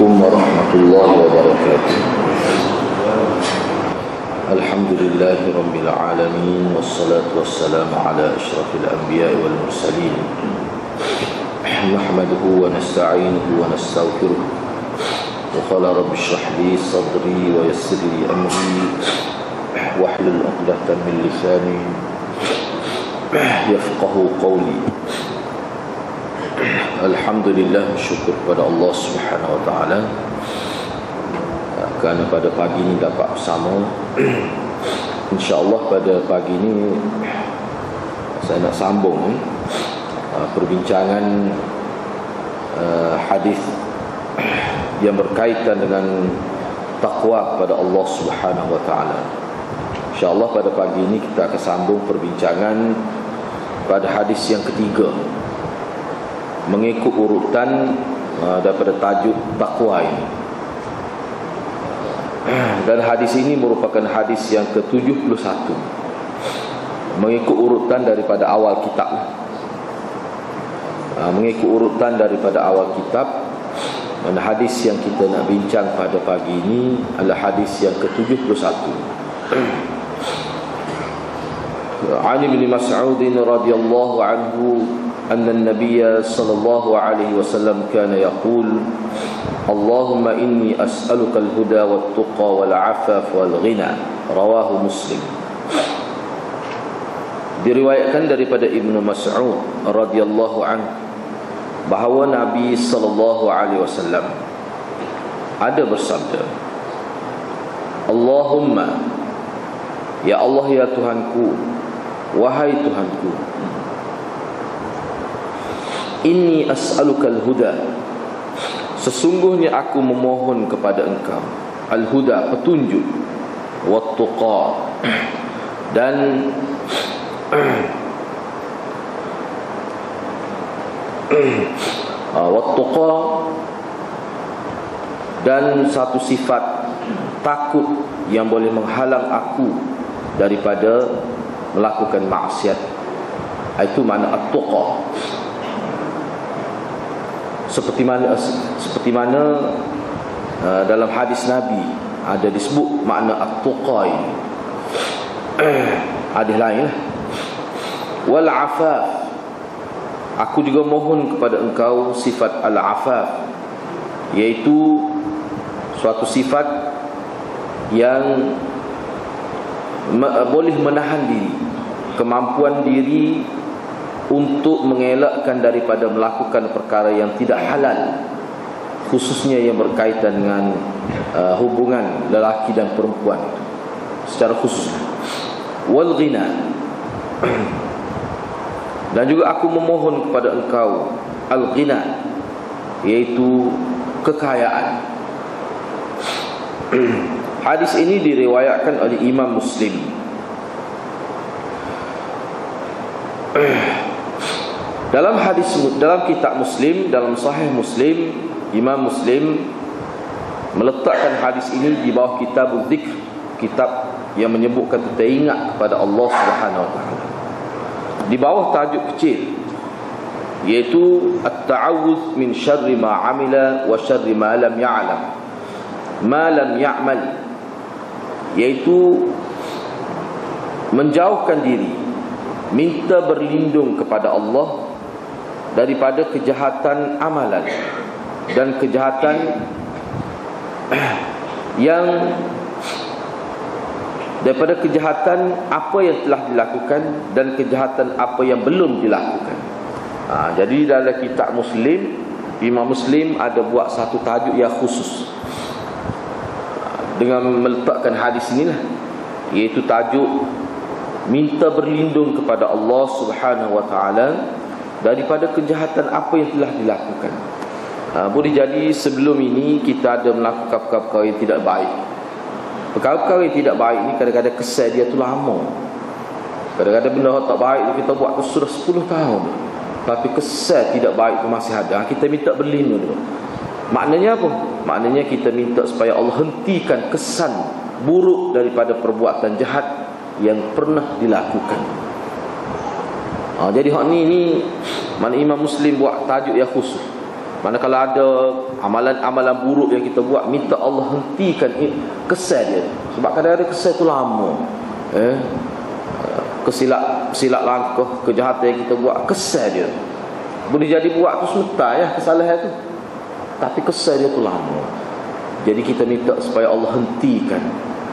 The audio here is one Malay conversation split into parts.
Assalamualaikum warahmatullahi wabarakatuh. Alhamdulillahi rabbil alamin, wassalatu wassalamu ala asyrafil anbiya'i wal mursalin. Nahmaduhu wa nasta'inuhu wa nastaghfiruh. Wa qala rabbi shrah li sadri wa yassir li amri wahlul 'uqdatam min lisani yafqahu qawli. Alhamdulillah, syukur kepada Allah Subhanahu wa taala kerana pada pagi ini dapat bersama. InsyaAllah pada pagi ini saya nak sambung perbincangan hadis yang berkaitan dengan takwa kepada Allah Subhanahu wa taala. InsyaAllah pada pagi ini kita akan sambung perbincangan pada hadis yang ketiga, mengikut urutan daripada tajuk takwa ini. Dan hadis ini merupakan hadis yang ke-71, mengikut urutan daripada awal kitab. Mengikut urutan daripada awal kitab. Dan hadis yang kita nak bincang pada pagi ini adalah hadis yang ke-71. An Ibn Mas'ud radhiyallahu anhu أن النبي صلى الله عليه وسلم كان يقول اللهم إني أسألك الهدى والتقى والعفاف والغنى. رواه مسلم. Diriwayatkan daripada Ibnu Mas'ud radhiyallahu anhu bahawa Nabi sallallahu alaihi wasallam ada bersabda, Allahumma, ya Allah ya Tuhanku, wahai Tuhanku, Inni as'alukal huda, sesungguhnya aku memohon kepada engkau al-huda, petunjuk, wat-tuqa, dan wat-tuqa, dan satu sifat takut yang boleh menghalang aku daripada melakukan maksiat. Itu makna at-tuqa. Seperti mana dalam hadis Nabi ada disebut makna at-tuqa ini. Hadis lain, wal afaf, aku juga mohon kepada engkau sifat al-afaf, iaitu suatu sifat yang boleh menahan diri, kemampuan diri untuk mengelakkan daripada melakukan perkara yang tidak halal, khususnya yang berkaitan dengan hubungan lelaki dan perempuan secara khusus. Wal ghina, dan juga aku memohon kepada engkau al ghina, iaitu kekayaan. Hadis ini diriwayatkan oleh Imam Muslim. Dalam kitab Muslim, dalam Sahih Muslim, Imam Muslim meletakkan hadis ini di bawah kitabul dzikr, kitab yang menyebutkan kita ingat kepada Allah Subhanahu wa taala, di bawah tajuk kecil, iaitu at-ta'awudz min syarri ma 'amila wa syarri ma lam ya'lam ma lam ya'mal, iaitu menjauhkan diri, minta berlindung kepada Allah daripada kejahatan amalan dan kejahatan yang daripada kejahatan apa yang telah dilakukan dan kejahatan apa yang belum dilakukan. Jadi dalam kitab Muslim, Imam Muslim ada buat satu tajuk yang khusus dengan meletakkan hadis inilah, iaitu tajuk minta berlindung kepada Allah Subhanahu wa taala daripada kejahatan apa yang telah dilakukan. Boleh jadi sebelum ini kita ada melakukan perkara-perkara yang tidak baik. Perkara-perkara yang tidak baik ni kadang-kadang kesan dia tu lama. Kadang-kadang benda tak baik tu kita buat tu sudah 10 tahun, tapi kesan tidak baik tu masih ada. Kita minta berlindung dulu. Maknanya apa? Maknanya kita minta supaya Allah hentikan kesan buruk daripada perbuatan jahat yang pernah dilakukan. Jadi hak ni mana Imam Muslim buat tajuk yang khusus. Manakala ada amalan-amalan buruk yang kita buat, minta Allah hentikan kesal dia. Sebab kadang-kadang kesal itu lama. Kesilap langkah, kejahatan yang kita buat, kesal dia. Boleh jadi buat tu sebentar ya kesalahan tu, tapi kesal dia tu lama. Jadi kita minta supaya Allah hentikan,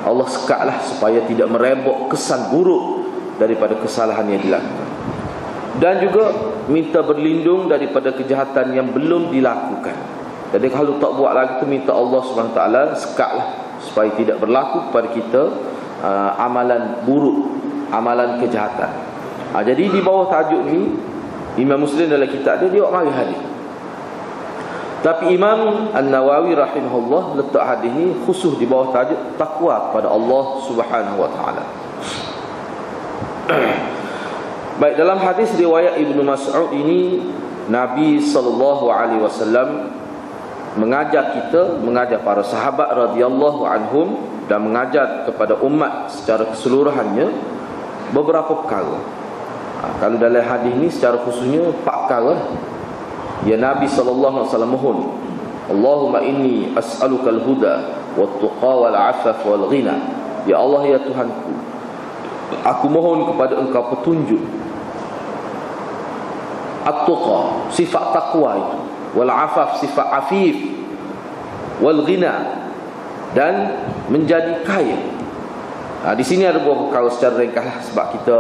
Allah sekatlah supaya tidak merebak kesan buruk daripada kesalahan yang dilakukan. Dan juga minta berlindung daripada kejahatan yang belum dilakukan. Jadi kalau tak buat lagi tu, minta Allah SWT sekatlah supaya tidak berlaku kepada kita amalan buruk, amalan kejahatan. Jadi di bawah tajuk ni, Imam Muslim dalam kitab dia mari hadis. Tapi Imam An-Nawawi rahimahullah letak hadis ni khusus di bawah tajuk takwa kepada Allah Subhanahu wa taala. Baik, dalam hadis riwayat Ibnu Mas'ud ini, Nabi sallallahu alaihi wasallam mengajar kita, mengajar para sahabat radhiyallahu anhum, dan mengajar kepada umat secara keseluruhannya beberapa perkara. Kalau dalam hadis ni secara khususnya 4 perkara ya Nabi sallallahu alaihi wasallam mohon, Allahumma inni as'aluka al-huda wat-tuqa wal-'afaf wal-ghina. Ya Allah, ya Tuhanku, aku mohon kepada Engkau petunjuk. At-tuqa, sifat takwa itu. Wal-'afaf, sifat afif. Wal-ghina, dan menjadi kaya. Di sini ada beberapa perkara secara ringkas lah, sebab kita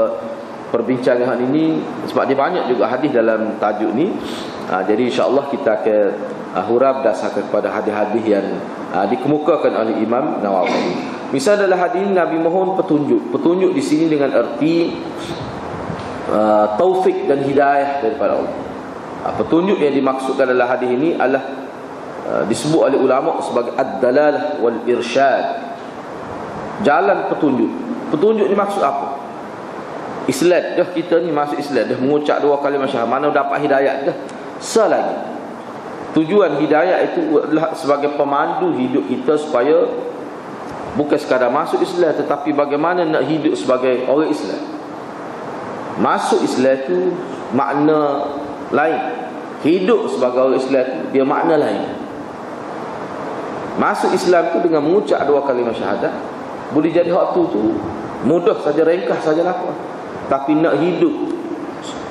perbincangan hari ini, sebab dia banyak juga hadis dalam tajuk ni. Jadi insya-Allah kita akan huraf berdasarkan kepada hadis-hadis yang dikemukakan oleh Imam Nawawi. Misal dalam hadis Nabi mohon petunjuk. Petunjuk di sini dengan erti taufik dan hidayah daripada Allah. Petunjuk yang dimaksudkan dalam hadis ini adalah disebut oleh ulama sebagai ad-dalalah wal irsyad. Jalan petunjuk. Petunjuk ni maksud apa? Islam dah, kita ni masuk Islam dah, mengucap 2 kalimah syahadah, mana dapat hidayah dah. Selagi tujuan hidayah itu adalah sebagai pemandu hidup kita, supaya bukan sekadar masuk Islam, tetapi bagaimana nak hidup sebagai orang Islam. Masuk Islam itu makna lain, hidup sebagai orang Islam itu dia makna lain. Masuk Islam itu dengan mengucap 2 kalimah syahadah, boleh jadi hak tu mudah saja, ringkas saja lah. Tapi nak hidup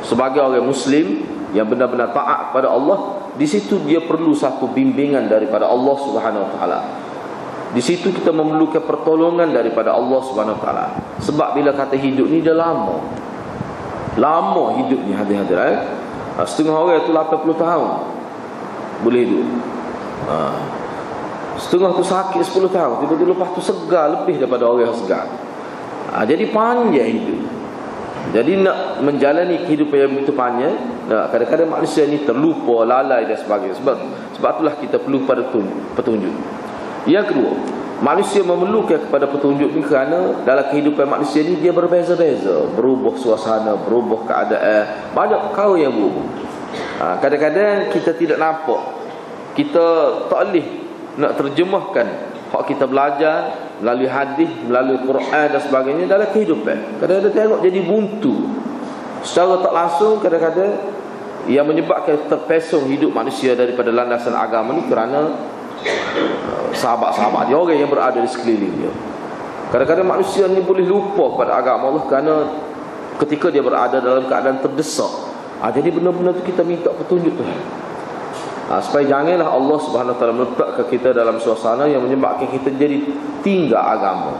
sebagai orang Muslim yang benar-benar taat kepada Allah, di situ dia perlu satu bimbingan daripada Allah Subhanahu Wa Taala. Di situ kita memerlukan pertolongan daripada Allah Subhanahu Wa Taala. Sebab bila kata hidup ni dia lama hidup ni, hadir-hadir. Setengah orang tu 80 tahun boleh hidup. Setengah tu sakit 10 tahun, tiba-tiba lepas tu segar lebih daripada orang yang segar. Jadi panjang hidup. Jadi nak menjalani kehidupan yang begitu panjang, kadang-kadang manusia ni terlupa, lalai dan sebagainya. Sebab itulah kita perlu pada petunjuk. Yang kedua, manusia memerlukan kepada petunjuk ni kerana dalam kehidupan manusia ni dia berbeza-beza, berubah suasana, berubah keadaan, banyak perkara yang berubah. Kadang-kadang kita tidak nampak, kita tak boleh nak terjemahkan hak kita belajar melalui hadis, melalui Quran dan sebagainya dalam kehidupan. Kadang-kadang tengok jadi buntu secara tak langsung. Kadang-kadang yang menyebabkan terpesong hidup manusia daripada landasan agama ni kerana sahabat-sahabat dia, orang yang berada di sekeliling dia. Kadang-kadang manusia ni boleh lupa pada agama Allah kerana ketika dia berada dalam keadaan terdesak. Jadi benar-benar tu kita minta petunjuk Tuhan. Supaya janganlah Allah Subhanahu Wa Taala meletakkan kita dalam suasana yang menyebabkan kita jadi tinggal agama,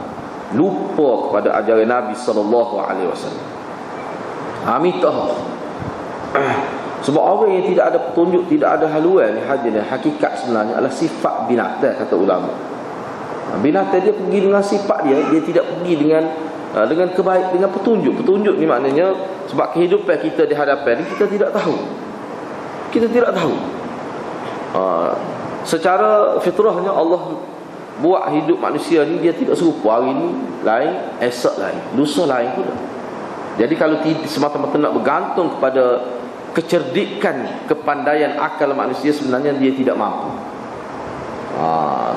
lupa kepada ajaran Nabi sallallahu alaihi wasallam. Minta. Sebab orang yang tidak ada petunjuk, tidak ada haluan, hakikat sebenarnya adalah sifat binatang, kata ulama. Binatang dia pergi dengan sifat dia tidak pergi dengan kebaik, dengan petunjuk. Petunjuk ni maknanya sebab kehidupan kita di hadapan ni kita tidak tahu. Kita tidak tahu. Secara fitrahnya Allah buat hidup manusia ni dia tidak serupa. Hari ni lain, esok lain, lusa lain pula. Jadi kalau semata-mata nak bergantung kepada kecerdikan, kepandaian akal manusia, sebenarnya dia tidak mampu.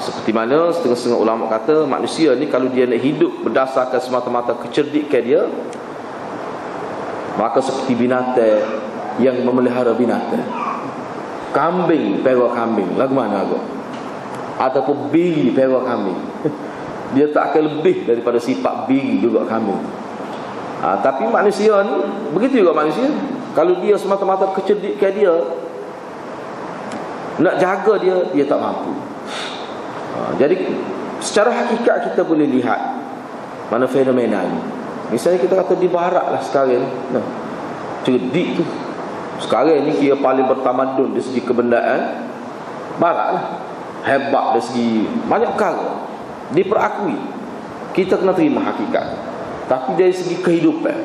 Seperti mana setengah-setengah ulama kata, manusia ni kalau dia nak hidup berdasarkan semata-mata kecerdikan dia, maka seperti binatang yang memelihara binatang. kambing pera kambing, lagu mana aku? Ataupun biri pera kambing. Dia tak akan lebih daripada sifat biri juga kambing. Tapi manusia ni begitu juga manusia. Kalau dia semata-mata kecerdikan dia, nak jaga dia, dia tak mampu. Jadi secara hakikat kita boleh lihat mana fenomena ni. Misalnya kita kata di barat lah sekarang ni, cerdik tu sekarang ni kira paling bertamadun dari segi kebendaan, barat lah. Hebat dari segi banyak perkara, diperakui. Kita kena terima hakikat. Tapi dari segi kehidupan,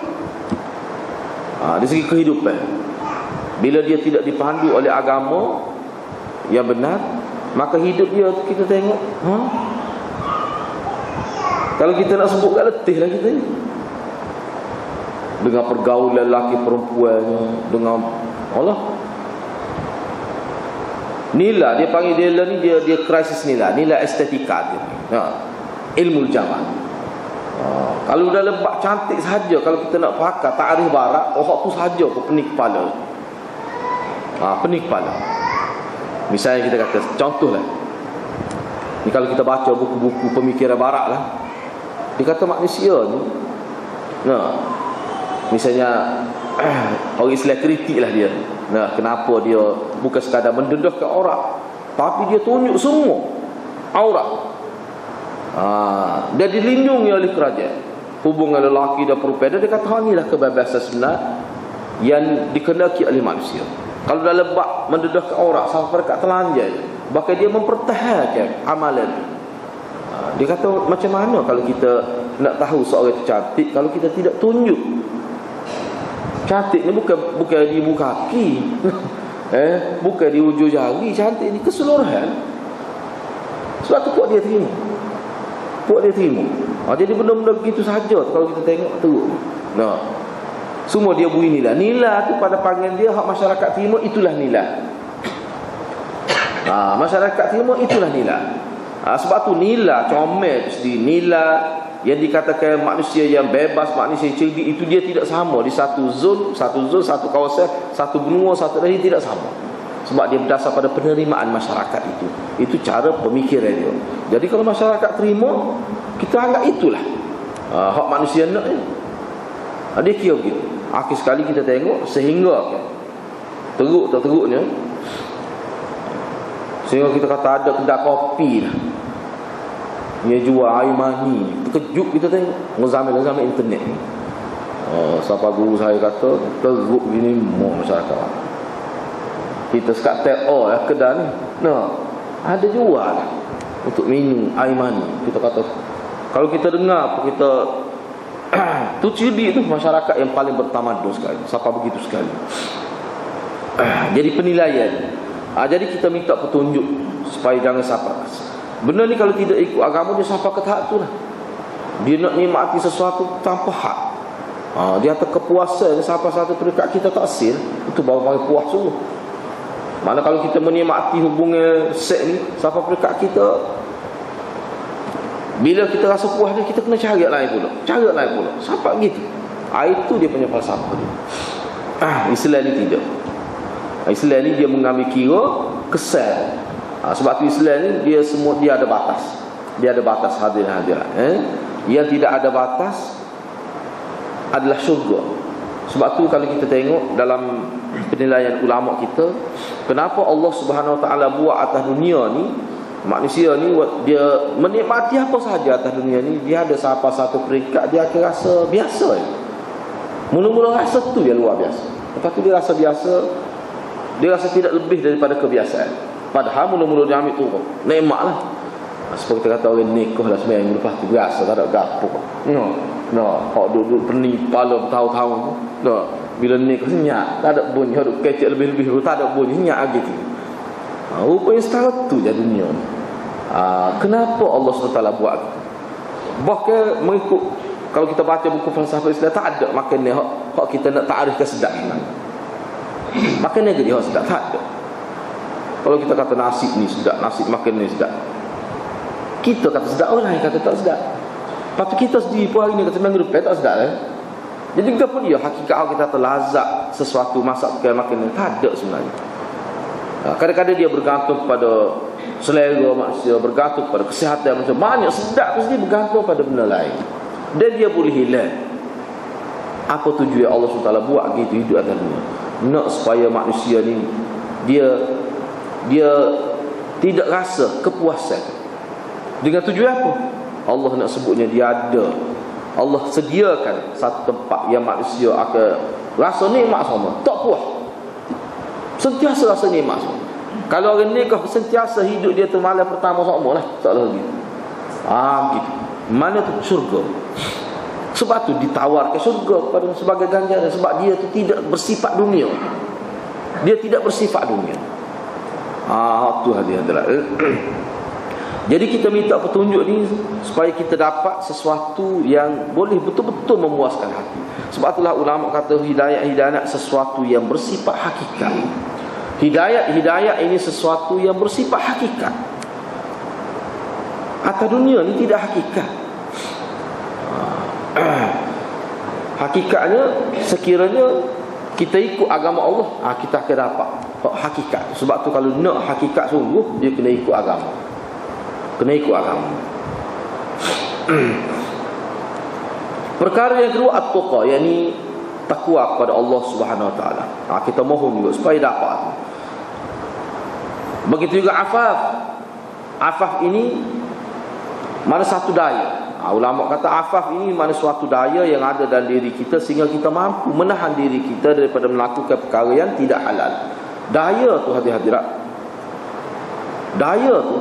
dari segi kehidupan, bila dia tidak dipandu oleh agama yang benar, maka hidup dia kita tengok, kalau kita nak sebut kat letih lah kita ni, dengan pergaulan lelaki perempuannya, dengan Allah nilai, dia panggil dia ni, dia krisis nilai estetika dia. Ilmu jamal. Kalau dah lebak cantik sahaja, kalau kita nak pakai takrif barat, tu sahaja pun pening kepala. Pening kepala. Misalnya kita kata, contohlah ni, kalau kita baca buku-buku pemikiran barat lah, dia kata manusia ni, misalnya orang Islam kritik lah dia. Kenapa dia bukan sekadar mendedahkan aurat, tapi dia tunjuk semua aurat. Dia dilindungi oleh kerajaan, hubungan lelaki dan perempuan. Dia kata inilah kebebasan sebenar yang dikendaki oleh manusia. Kalau dah lebak mendedahkan aurat sampai dekat telanjang, bahkan dia mempertahankan amalan. Dia kata macam mana kalau kita nak tahu seorang itu cantik kalau kita tidak tunjuk. Cantik ni bukan di muka kaki, bukan di hujung jari. Cantik ni keseluruhan. Sebab tu puak dia terima. Jadi benda-benda begitu sahaja kalau kita tengok teruk. Semua dia beri nilai. Nilai tu pada panggil dia, hak masyarakat terima, itulah nilai. Masyarakat terima, itulah nilai. Sebab tu nilai comel sendiri, nilai yang dikatakan manusia yang bebas, manusia yang cerdik, itu dia tidak sama di satu zon, satu kawasan, satu benua, satu daerah, tidak sama. Sebab dia berdasar pada penerimaan masyarakat itu. Itu cara pemikiran dia. Jadi kalau masyarakat terima, kita anggap itulah hak manusia nak ni. Dia kira begitu. Akhir sekali kita tengok sehingga teruk tak teruknya, sehingga kita kata ada kedai kopi lah, dia jual air mani. Terkejut kita tengok zaman internet ni. Siapa guru saya kata teruk gini mau masyarakat. Kita sekat teo lah kedai ni, ada jual lah untuk minum air mani. Kita kata kalau kita dengar apa kita tu cerdik tu masyarakat yang paling bertamadun sekali. Siapa begitu sekali. Jadi penilaian. Jadi kita minta petunjuk supaya jangan siapa. Benda ni kalau tidak ikut agama, dia sampai ke tahap tu lah. Dia nak nikmati sesuatu tanpa hak. Dia atas kepuasan sampai satu peringkat kita taksir, itu baru panggil puas sungguh. Mana kalau kita menikmati hubungan seks ni sampai peringkat kita, bila kita rasa puas dia, kita kena cari lain pula. Sampai gitu. Itu dia punya falsafah dia. Islam ni tidak. Islam ni dia mengambil kira kesan. Sebab tu Islam ni dia ada batas. Dia ada batas hadirin-hadirat. Yang tidak ada batas adalah syurga. Sebab tu kalau kita tengok dalam penilaian ulama kita, kenapa Allah Subhanahu Wa Taala buat atas dunia ni, manusia ni dia menikmati apa sahaja atas dunia ni, dia ada sampai satu peringkat dia akan rasa biasa. Mula-mula rasa tu dia luar biasa. Lepas tu dia rasa biasa, dia rasa tidak lebih daripada kebiasaan. Padahal mula-mula dia ambil tu nikmat lah. Seperti kita kata orang nikah lah seminggu lepas tu biasa, tak ada gapo. Hak duduk pening kepala bertahun-tahun tu. Bila nikah senyap, tak ada bunyi, duduk kecek lebih-lebih, tak ada bunyi, senyap lagi tu. Rupanya setara tu je dunia ni. Kenapa Allah SWT buat? Bahkan mengikut, kalau kita baca buku falsafah Islam, tak ada makan ni hak kita nak ta'arifkan sedap. Makan ni ke dia hak sedap? Tak ada. Kalau kita kata nasi ni sedap, nasi makan ni sedap, kita kata sedap, orang lain kata tak sedap. Lepas tu kita sendiri pun hari ni kata minggu depan tak sedap. Jadi kita pun dia hakikat kita terlazat sesuatu masak makan ni tak ada sebenarnya. Kadang-kadang dia bergantung pada selera manusia, bergantung pada kesihatan manusia. Banyak sedap mesti bergantung pada benda lain. Dan dia boleh hilang. Apa tujuan Allah SWT buat gitu hidup atas dunia? Nak supaya manusia ni dia tidak rasa kepuasan. Dengan tujuan apa? Allah nak sebutnya dia ada. Allah sediakan satu tempat yang manusia akan rasa nikmat sama, tak puas. Sentiasa rasa nikmat sama. Kalau orang nikah sentiasa hidup dia tu malam pertama sama lah, tak lagi. Gitu. Mana tu syurga? Sebab tu ditawarkan syurga kepada sebagai ganjaran, sebab dia tu tidak bersifat dunia. Dia tidak bersifat dunia. Tu hadiah adalah. Jadi kita minta petunjuk ni supaya kita dapat sesuatu yang boleh betul-betul memuaskan hati. Sebab itulah ulama kata hidayah sesuatu yang bersifat hakikat. Hidayah ini sesuatu yang bersifat hakikat. Atas dunia ni tidak hakikat. Hakikatnya sekiranya kita ikut agama Allah, kita akan dapat hakikat. Sebab tu kalau nak hakikat sungguh, dia kena ikut agama. Kena ikut agama. Perkara yang kedua at-tuqa, yakni takwa kepada Allah Subhanahu Wa Taala. Kita mohon juga supaya dapat. Begitu juga afaf. Afaf ini mana satu daya. Ulama kata afaf ini mana suatu daya yang ada dalam diri kita sehingga kita mampu menahan diri kita daripada melakukan perkara yang tidak halal. Daya tu hadirat. Daya tu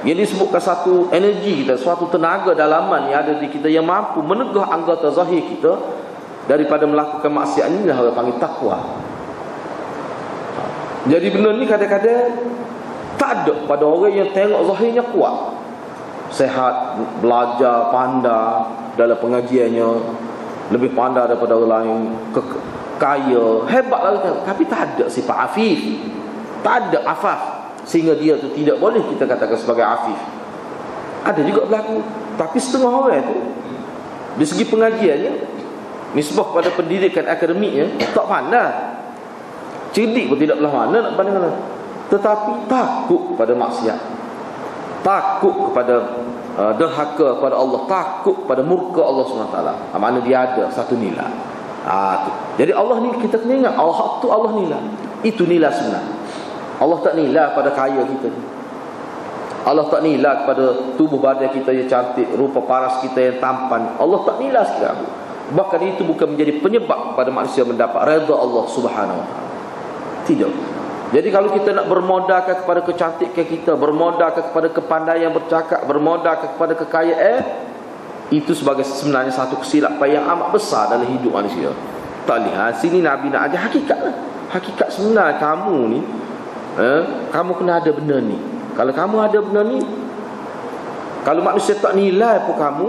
yang disebutkan satu energi kita, suatu tenaga dalaman yang ada di kita yang mampu menegah anggota zahir kita daripada melakukan maksiat. Inilah orang panggil takwa. Jadi benda ni kadang-kadang tak ada pada orang yang tengok zahirnya kuat, sehat, belajar, pandai dalam pengajiannya, lebih pandai daripada orang lain, kaya, hebatlah kita. Tapi tak ada sifat afif, tak ada afaf, sehingga dia tu tidak boleh kita katakan sebagai afif. Ada juga berlaku. Tapi setengah orang tu dari segi pengajiannya, nisbah pada pendidikan akademiknya, tak pandai, cerdik pun tidak belah mana nak pandang. Tetapi takut pada maksiat, takut kepada derhaka kepada Allah, takut pada murka Allah SWT. Mana dia ada satu nilai. Jadi Allah ni kita kena ingat, Allah tu Allah nilai. Itu nilai sebenar. Allah tak nilai pada kaya kita. Allah tak nilai kepada tubuh badan kita yang cantik, rupa paras kita yang tampan. Allah tak nilai sekali. Bahkan itu bukan menjadi penyebab pada manusia mendapat redha Allah Subhanahu Wa Taala. Tidak. Jadi kalau kita nak bermodalkan kepada kecantikan kita, bermodalkan kepada kepandaian bercakap, bermodalkan kepada kekayaan, itu sebagai sebenarnya satu kesilapan yang amat besar dalam hidup manusia. Tak lihat sini Nabi nak ajar hakikat lah. Hakikat sebenarnya kamu ni, kamu kena ada benda ni. Kalau kamu ada benda ni, kalau manusia tak nilai pun kamu,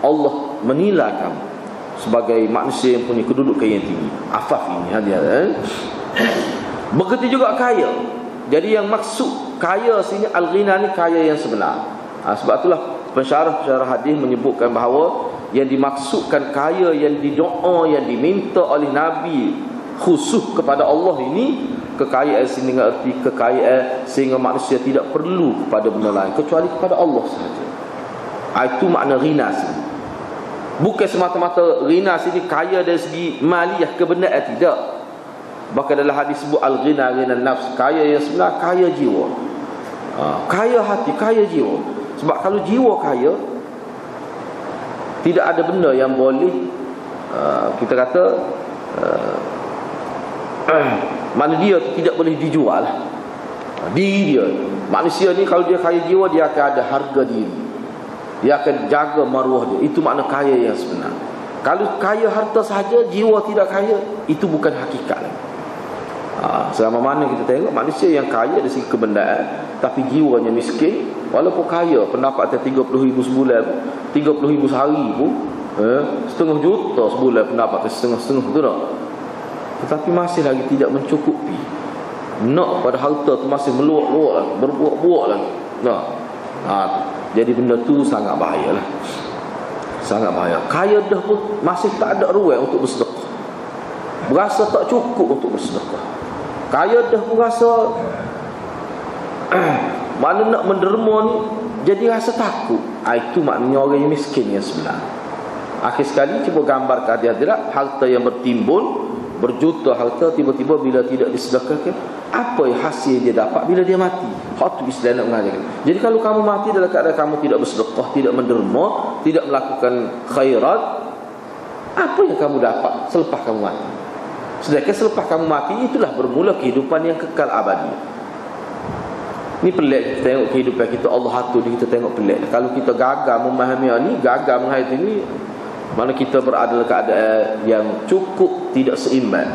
Allah menilai kamu sebagai manusia yang punya kedudukan yang tinggi. Afaf ini hadiah. Begitu juga kaya. Jadi yang maksud kaya sini al-ghina ni kaya yang sebenar. Sebab itulah pensyarah hadis menyebutkan bahawa yang dimaksudkan kaya yang didoa, yang diminta oleh Nabi khusus kepada Allah ini, kekayaan sini arti kekayaan sehingga manusia tidak perlu kepada benda lain kecuali kepada Allah sahaja. Itu makna ghina sini. Bukan semata-mata ghina sini kaya dari segi maliyah kebenaran, tidak. Bahkan dalam hadis sebut al-ghina ghina nafs, kaya yang sebenar kaya jiwa. Kaya hati, kaya jiwa. Sebab kalau jiwa kaya, tidak ada benda yang boleh kita kata mana dia tu tidak boleh dijual. Diri dia, manusia ni kalau dia kaya jiwa, dia akan ada harga diri, dia akan jaga maruah dia. Itu makna kaya yang sebenar. Kalau kaya harta sahaja, jiwa tidak kaya, itu bukan hakikat. Selama mana kita tengok manusia yang kaya dari segi kebendaan tapi jiwanya miskin, walaupun kaya, pendapatan 30,000 sebulan, 30,000 sehari pun, setengah juta sebulan pendapatan, setengah-setengah tu tak. Tetapi masih lagi tidak mencukupi. Nak pada harta tu masih meluak-luak lagi, berbuak-buak lagi. Jadi benda tu sangat bahaya lah. Sangat bahaya. Kaya dah pun masih tak ada ruang untuk bersedekah, berasa tak cukup untuk bersedekah. Kaya dah pun rasa mana nak menderma ni, jadi rasa takut. Itu maknanya orang yang miskin yang sebenar. Akhir sekali cuba gambar ke hadirat, harta yang bertimbun, berjuta harta, tiba-tiba bila tidak disedekahkan, apa yang hasil dia dapat bila dia mati? Hak tu Islam nak mengajarkan. Jadi kalau kamu mati dalam keadaan kamu tidak bersedekah, tidak menderma, tidak melakukan khairat, apa yang kamu dapat selepas kamu mati? Sedangkan selepas kamu mati, itulah bermula kehidupan yang kekal abadi. Ni pelik kita tengok kehidupan kita. Allah atur kita tengok pelik. Kalau kita gagal memahami ni, gagal menghayati ni, mana kita berada dalam keadaan yang cukup tidak seimbang,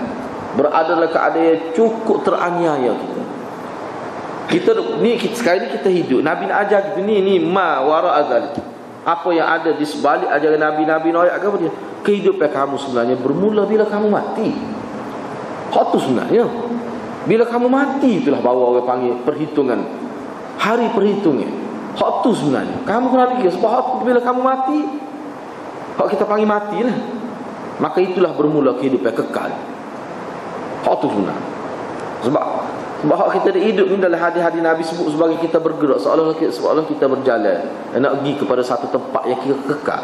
berada dalam keadaan yang cukup teraniaya kita ni sekarang ni kita hidup. Nabi nak ajar kita ni ma wara azal. Apa yang ada di sebalik ajaran Nabi nak apa dia? Kehidupan kamu sebenarnya bermula bila kamu mati. Hak tu sebenarnya. Bila kamu mati, itulah bawa orang panggil perhitungan, hari perhitungan. Hak tu sebenarnya. Kamu kena fikir sebab hak tu bila kamu mati, hak kita panggil mati lah. Maka itulah bermula kehidupan kekal. Hak tu sebenarnya. Sebab hak kita hidup ni dalam hadis-hadis Nabi sebut sebagai kita bergerak, seolah-olah kita berjalan nak pergi kepada satu tempat yang kita kekal.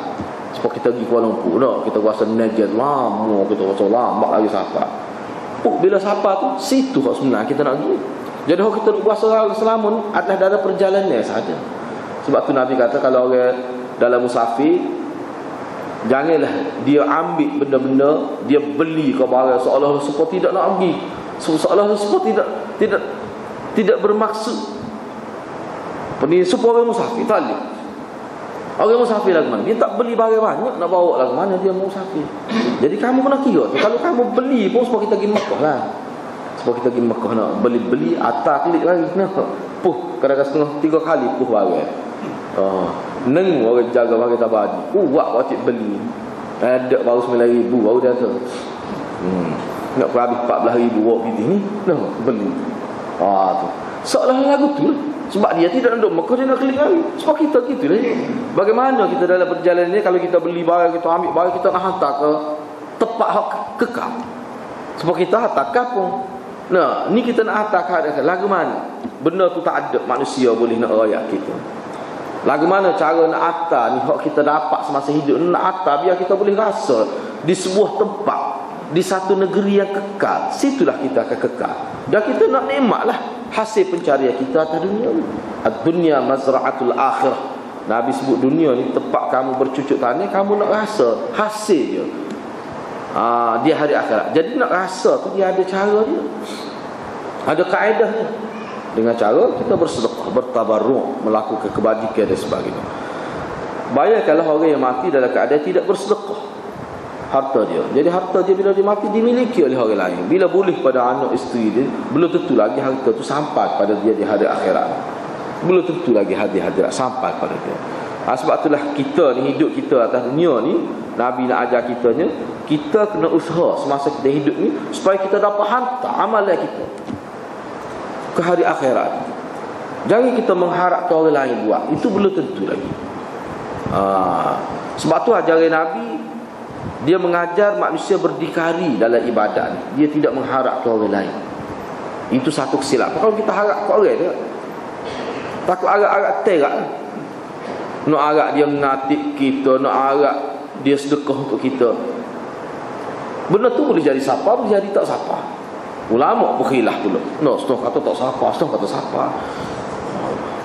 Sebab kita pergi Kuala Lumpur, kita rasa Najat lama, kita rasa lama lagi sampai. Bila sapa tu, situ hak sebenarnya kita nak pergi. Jadi hak kita puasa selamun atas dalam perjalanan saja. Sebab tu Nabi kata kalau orang dalam musafir, janganlah dia ambil benda-benda, dia beli ke barang seolah-olah supaya tidak nak pergi, seolah-olah supaya tidak bermaksud. Ini supaya orang musafir tak boleh. Orang musafir lah ke mana? Dia tak beli barang banyak, nak bawa lah ke mana, dia musafir. Jadi kamu kena kira tu. Kalau kamu beli pun sebab kita pergi Mekah lah. Sebab kita pergi Mekah nak beli atas klik lagi. Puh, kadang-kadang 3 kali puh barang. Neng orang jaga barang tabadi. Buat wajib beli. Ada baru 9,000 baru dah tu. Nak habis 14,000 buat bidih ni. Beli. Tu. Seolah-olah lagu tu lah. Sebab dia tidak nak Mekah, dia nak klik lagi. Sebab kita gitu lah. Bagaimana kita dalam perjalanan ni, kalau kita beli barang, kita ambil barang, kita nak hantar ke tempat hak kekal. Sebab kita hantar kapung. Nah, ni kita nak hantar ke lagu mana? Benda tu tak ada manusia boleh nak rayak kita. Lagu mana cara nak hantar ni hak kita dapat semasa hidup, nak hantar biar kita boleh rasa di sebuah tempat, di satu negeri yang kekal. Situlah kita akan kekal. Dan kita nak nikmatlah hasil pencarian kita atas dunia ni. Ad-dunya mazra'atul akhirah. Nabi sebut dunia ni tempat kamu bercucuk tanah, kamu nak rasa hasil dia. Dia hari akhirat. Jadi nak rasa tu dia ada cara dia. Ada kaedah dia. Dengan cara kita bersedekah, bertabarruk, melakukan kebajikan dan sebagainya. Bayangkanlah orang yang mati dalam keadaan tidak bersedekah harta dia. Jadi harta dia bila dia mati dimiliki oleh orang lain. Bila boleh pada anak isteri dia, belum tentu lagi harta tu sampai pada dia di hari akhirat. Belum tentu lagi hadirat sampai pada dia. Sebab itulah kita ni, hidup kita atas dunia ni, Nabi nak ajar kitanya, kita kena usaha semasa kita hidup ni supaya kita dapat hantar amalan kita ke hari akhirat. Jangan kita mengharapkan orang lain buat. Itu belum tentu lagi. Sebab tu ajaran Nabi, dia mengajar manusia berdikari dalam ibadat ni. Dia tidak mengharapkan orang lain. Itu satu kesilapan. Kalau kita harap ke orang dia, takut harap-harap terak. Nak harap dia menatip kita, nak harap dia sedekah untuk kita. Benda tu boleh jadi siapa, boleh jadi tak siapa. Ulama berkhilaf pula. Setengah kata tak siapa, setengah kata siapa.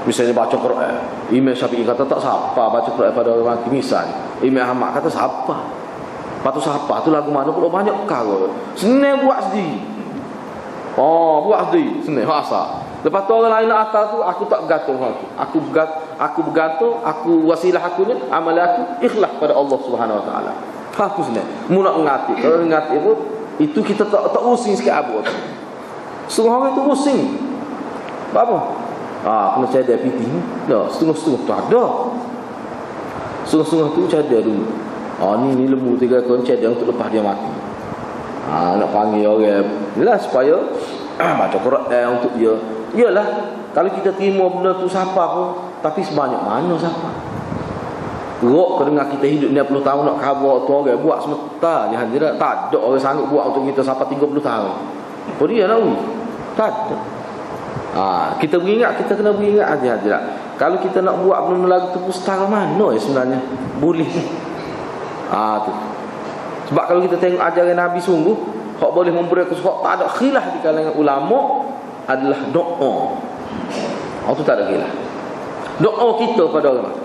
Misalnya baca Quran, Imam Syafi'i kata tak siapa baca Quran pada orang mati. Misal Imam Ahmad kata siapa. Lepas tu siapa tu lagu mana pula banyak perkara. Senang buat sendiri. Buat sendiri, senang asal. Lepas tu orang lain nak atas tu, aku tak bergantung aku. Aku bergantung, aku wasilah akunya, amal aku ikhlas pada Allah Subhanahu Wa Taala. Aku senang. Mu nak mengatik. Kalau mengatik pun itu kita tak pusing sikit apa tu. Setengah orang tu pusing. Apa? Kena cadar piti ni. Setengah-setengah tu ada. Setengah-setengah tu cadar dulu. Ni lembu 3 ekor cadar untuk lepas dia mati. Nak panggil orang inilah supaya baca Quran untuk dia. Yalah, kalau kita terima benda tu siapa pun, tapi sebanyak mana siapa? Rok kedengar kita hidup 60 tahun nak khabar tu orang buat semesta ni hadirat. Tak ada orang sanggup buat untuk kita sampai 30 tahun. Apa dia nak Tak ada. Kita beringat, kita kena beringat hati-hati lah. Kalau kita nak buat benda lagu tu setara mana sebenarnya boleh ni. Tu. Sebab kalau kita tengok ajaran Nabi sungguh, hak boleh memberi kesukaan, tak ada khilaf di kalangan ulama adalah doa. Tu tak ada khilaf. Doa kita pada orang.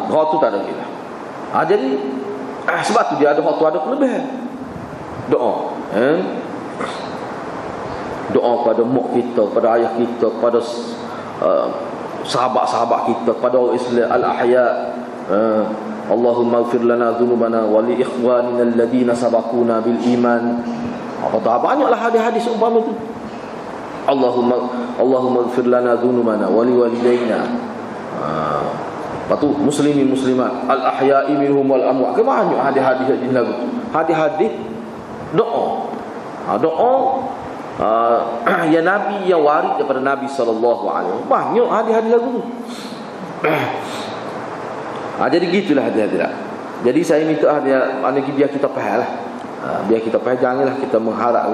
Hak tu tak ada khilaf. Jadi sebab tu dia ada hak tu ada kelebihan. Doa. Doa pada mak kita, pada ayah kita, pada sahabat-sahabat kita, pada orang Islam al-ahya. Allahumma ighfir lana dhunubana wa li ikhwanina alladhina sabaquna bil iman. Banyaklah hadis-hadis umpama itu. Allahumma ighfir lana dhunubana wa li walidayna. Patu muslimin muslimat al-ahya'i minhum wal amwat. Banyak hadis-hadis di lagu. Hadis-hadis doa. Doa ya Nabi yang waris daripada Nabi sallallahu alaihi wasallam. Banyak hadis-hadis lagu tu. Jadi gitulah hati-hati lah. Jadi saya minta dia biar kita faham lah. Biar kita faham, janganlah kita mengharap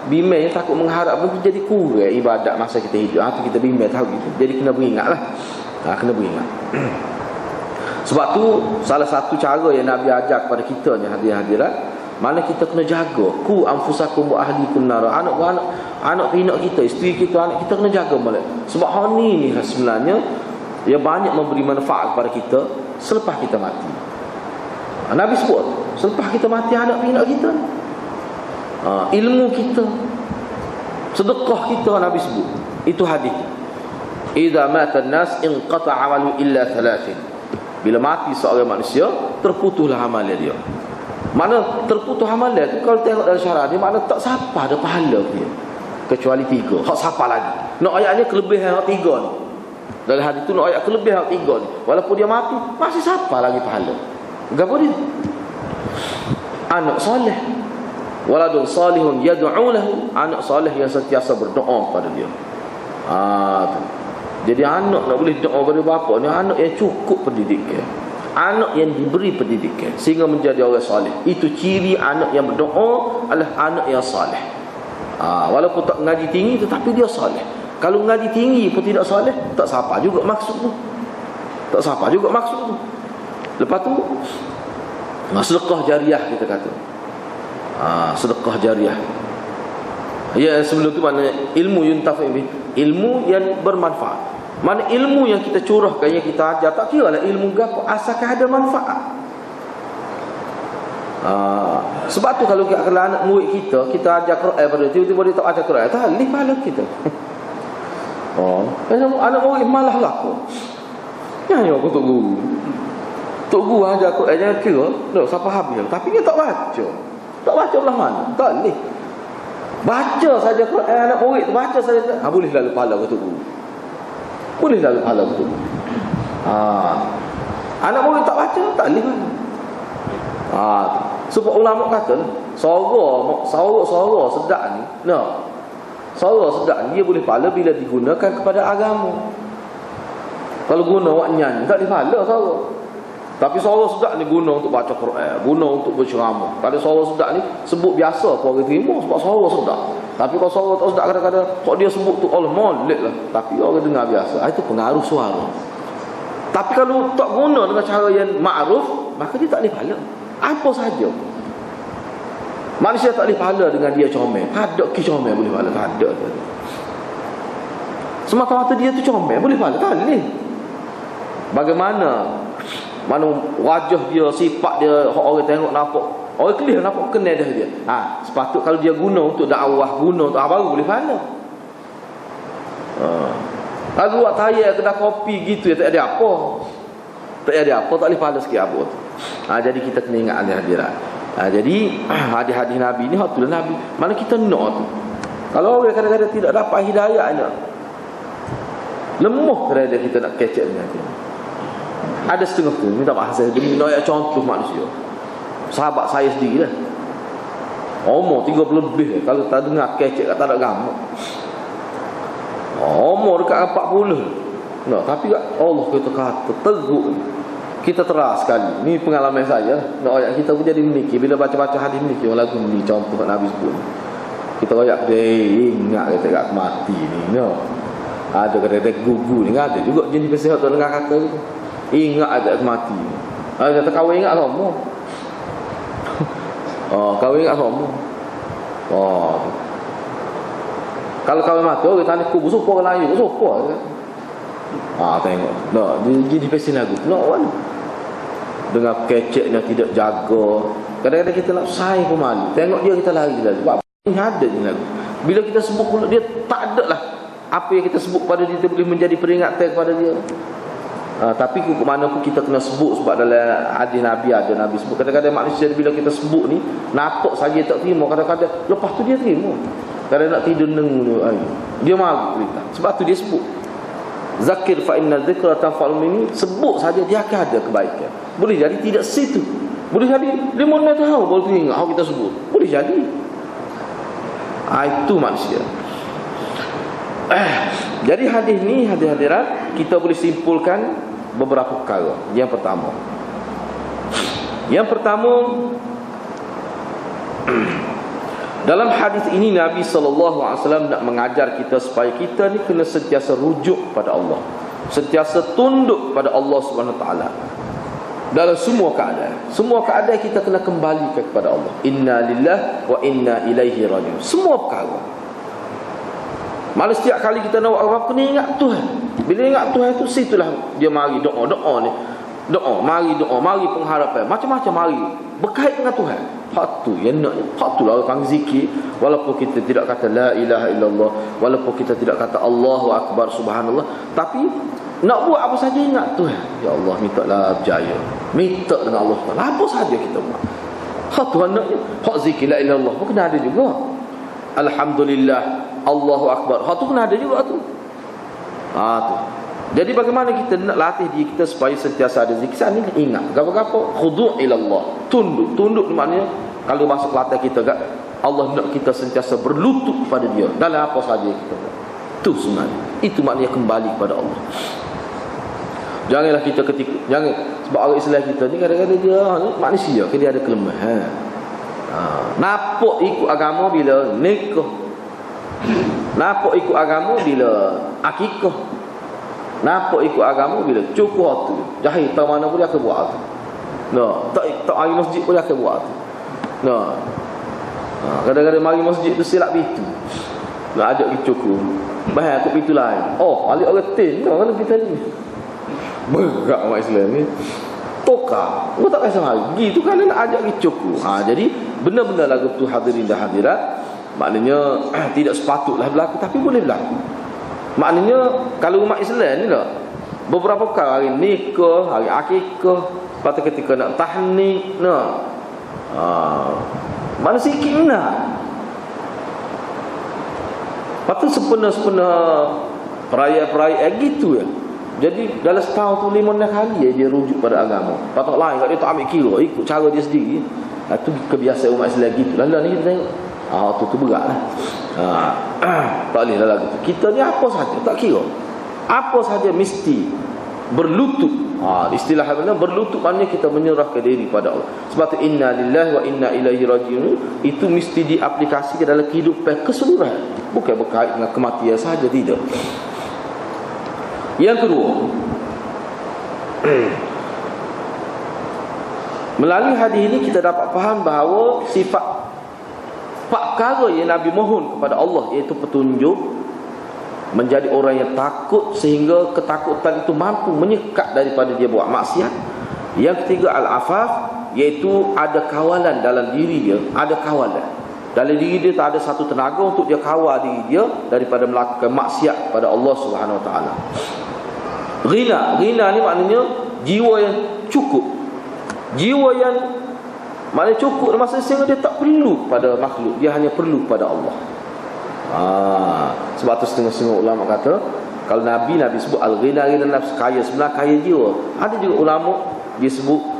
bimbang takut mengharap pun jadi kurang ibadat masa kita hidup. Tu kita bimbang tahu gitu. Jadi kena beringatlah. Kena beringat. Sebab tu salah satu cara yang Nabi ajar kepada kita ni hadirat, mana kita kena jaga ku anfusakum wa ahlikum nar. Anak pinak kita, isteri kita, anak kita kena jaga balik. Sebab hal ni sebenarnya dia banyak memberi manfaat kepada kita selepas kita mati. Nabi sebut selepas kita mati anak pinak kita, ilmu kita, sedekah kita, Nabi sebut. Itu hadis. Idza mata an-nas inqata 'amalu illa thalathin. Bila mati seorang manusia, terputuslah amalan dia. Mana terputus amalan tu kalau tengok dalam syarah dia, makna tak siapa ada pahala dia kecuali 3. Hak siapa lagi? Nak ayatnya kelebihan hak 3 ni. Dalam hadis tu nak ayat kelebihan hak 3 ni. Walaupun dia mati, masih siapa lagi pahala? Gapo dia? Anak soleh. Waladun salihun yad'u lahu. Anak soleh yang sentiasa berdoa kepada dia. Tu. Jadi anak nak boleh doa pada bapa ni, anak yang cukup pendidikan, anak yang diberi pendidikan sehingga menjadi orang soleh. Itu ciri anak yang berdoa adalah anak yang soleh. Walaupun tak ngaji tinggi tetapi dia soleh. Kalau ngaji tinggi pun tidak soleh, tak siapa juga maksud tu. Tak siapa juga maksud tu. Lepas tu sedekah jariah kita kata. Sedekah jariah. Ya, sebelum tu mana ilmu yuntafi bih, ilmu yang bermanfaat. Mana ilmu yang kita curahkan, yang kita ajar, tak kira lah ilmu gapo, asalkan ada manfaat. Sebab tu kalau anak murid kita ajar Quran pada tiba-tiba dia tak ajar Quran, tak halih pahala kita. Anak murid malah laku. Yang aku tok guru. Tok guru ajar Quran jangan kira, tak siapa habis. Tapi dia tak baca. Tak baca belah mana? Tak halih. Baca saja Quran anak murid tu, baca saja. Boleh lalu pahala ke tu guru. Boleh lalu pahala ke tu guru. Anak murid tak baca, tak boleh mana. Sebab ulama kata suara sedap ni, suara sedap ni dia boleh pahala bila digunakan kepada agama. Kalau guna awak nyanyi, tak boleh pahala suara. Tapi suara sedap ni guna untuk baca Quran, guna untuk berceramah. Kalau suara sedap ni sebut biasa pun orang terima sebab suara sedap. Tapi kalau suara tak sedap kadang-kadang kok dia sebut tu Allah molek lah, tapi orang dengar biasa. Itu pengaruh suara. Tapi kalau tak guna dengan cara yang ma'ruf, maka dia tak boleh pahala. Apa saja. Manusia tak boleh pahala dengan dia comel. Ada ki comel boleh pahala, tak ada. Semata-mata dia tu comel boleh pahala, tak boleh. Bagaimana wajah dia, sifat dia, orang tengok nampak, orang clear nampak kenal dia. Sepatut kalau dia guna untuk dakwah, guna untuk baru boleh pahala. Lagu buat tayar kedai kopi gitu ya, tak ada apa. Tak ada apa, tak boleh pahala sikit apa tu. Jadi kita kena ingat hadirat. Jadi hadis-hadis Nabi ni hak tu Nabi. Mana kita nak tu. Kalau orang kadang-kadang tidak dapat hidayahnya, lemah kerana kita nak catch up dengan dia. Ada setengah tu, minta maaf saya demi nak contoh manusia. Sahabat saya sendiri lah, umur 30 lebih, kalau tak dengar kecek tak ada gamuk. Umur dekat 40. Tapi Allah kita kata teruk. Kita teras sekali. Ni pengalaman saya. Ayat kita pun jadi memikir bila baca-baca hadis ni, orang lagu ni contoh Nabi sebut. Kita royak dia ingat kata kat mati ni, no. Ada kata gugu ni, ada juga jenis pesihat tu dengar kata tu. Ingat ada mati. Ada kata kau ingat sama. Kau ingat sama. Kalau kau mati, orang tanya kubur sopo layu, sopo. Tengok. No, jenis pesihat lagu. No, kan. Dengan keceknya tidak jaga. Kadang-kadang kita nak say pun malu. Tengok dia kita lari. Sebab ini ada je lagu. Bila kita sebut pula dia tak ada lah apa yang kita sebut pada dia boleh menjadi peringatan kepada dia. Tapi ke mana pun kita kena sebut. Sebab dalam hadis Nabi ada Nabi sebut. Kadang-kadang manusia bila kita sebut ni nampak saja tak terima. Kadang-kadang lepas tu dia terima. Kadang nak tidur nengu dia malu cerita. Sebab tu dia sebut zakir fa inna dzikra tanfa'ul mu'minin. Sebut saja dia akan ada kebaikan. Boleh jadi tidak situ. Boleh jadi dia mana tahu baru teringat kita sebut. Boleh jadi. Itu manusia. Jadi hadis ni, hadirat, kita boleh simpulkan beberapa perkara. Yang pertama, dalam hadis ini Nabi SAW nak mengajar kita supaya kita ni kena sentiasa rujuk pada Allah, sentiasa tunduk pada Allah SWT dalam semua keadaan. Semua keadaan kita kena kembali kepada Allah. Inna lillahi wa inna ilaihi raji'un. Semua perkara. Malah setiap kali kita nak buat apa-apa ni ingat Tuhan. Bila ingat Tuhan tu, situlah dia mari doa ni. Mari pengharapan. Macam-macam mari berkait dengan Tuhan. Hak tu yang nak. Hak tu lah orang zikir. Walaupun kita tidak kata la ilaha illallah, walaupun kita tidak kata Allahu akbar subhanallah, tapi nak buat apa saja ingat Tuhan. Ya Allah, mintalah berjaya. Minta dengan Allah Taala. Apa saja kita buat. Hak Tuhan nak. Hak zikir la ilaha illallah pun kena ada juga. Alhamdulillah, Allahu akbar. Hak tu kena ada juga tu. Tu. Jadi bagaimana kita nak latih diri kita supaya sentiasa ada zikir ni, ingat gapo-gapo khudu' ila Allah. Tunduk maknanya kalau masuk latih kita kat Allah nak kita sentiasa berlutut pada dia dalam apa saja kita buat. Tu sebenarnya. Itu maknanya kembali kepada Allah. Janganlah kita jangan sebab orang Islam kita ni kadang-kadang dia manusia dia ada kelemahan. Nampak ikut agama bila nikah. Nampak ikut agama bila akikah. Nampak ikut agama bila cukup tu. Jahil tak mana pun dia akan buat tu. Tak mari masjid pun dia akan buat tu. Kadang-kadang mari masjid tu silap itu. Nak ajak pergi cukup. Bahaya aku pintu lain. Balik orang tin. Kalau kita ni berat orang Islam ni. Toka. Kau tak rasa lagi. Itu kan nak ajak pergi cukup. Jadi benar-benar lagu tu hadirin dan hadirat. Maknanya tidak sepatutlah berlaku, tapi boleh berlaku. Maknanya kalau umat Islam ni lah, beberapa perkara, hari nikah, hari akikah, lepas tu ketika nak tahnik, mana sikit nak. Lepas tu sepena-sepena perayaan gitu ya. Jadi dalam setahun tu 5-6 kali dia rujuk pada agama. Patut lain kat dia tak ambil kira, ikut cara dia sendiri. Itu kebiasaan umat Islam gitu. Lalu ni kita tengok tu berat lah. Tak boleh lah lagu tu. Kita ni apa saja tak kira. Apa saja mesti berlutut. Istilah benar berlutut maknanya kita menyerahkan diri pada Allah. Sebab tu inna lillahi wa inna ilaihi raji'un itu mesti diaplikasikan dalam kehidupan keseluruhan. Bukan berkait dengan kematian saja, tidak. Yang kedua, melalui hadis ini kita dapat faham bahawa sifat perkara yang Nabi mohon kepada Allah, iaitu petunjuk, menjadi orang yang takut sehingga ketakutan itu mampu menyekat daripada dia buat maksiat. Yang ketiga al-afaf, iaitu ada kawalan dalam diri dia, ada kawalan dalam diri dia, tak ada satu tenaga untuk dia kawal diri dia daripada melakukan maksiat pada Allah Subhanahu Wa Taala. Ghina ni maknanya jiwa yang cukup, jiwa yang maknanya cukup masa sehingga dia tak perlu pada makhluk, dia hanya perlu pada Allah. Sebab tu setengah-setengah ulama kata kalau Nabi sebut al-ghina nafs, kaya sebenar, kaya jiwa. Ada juga ulama dia sebut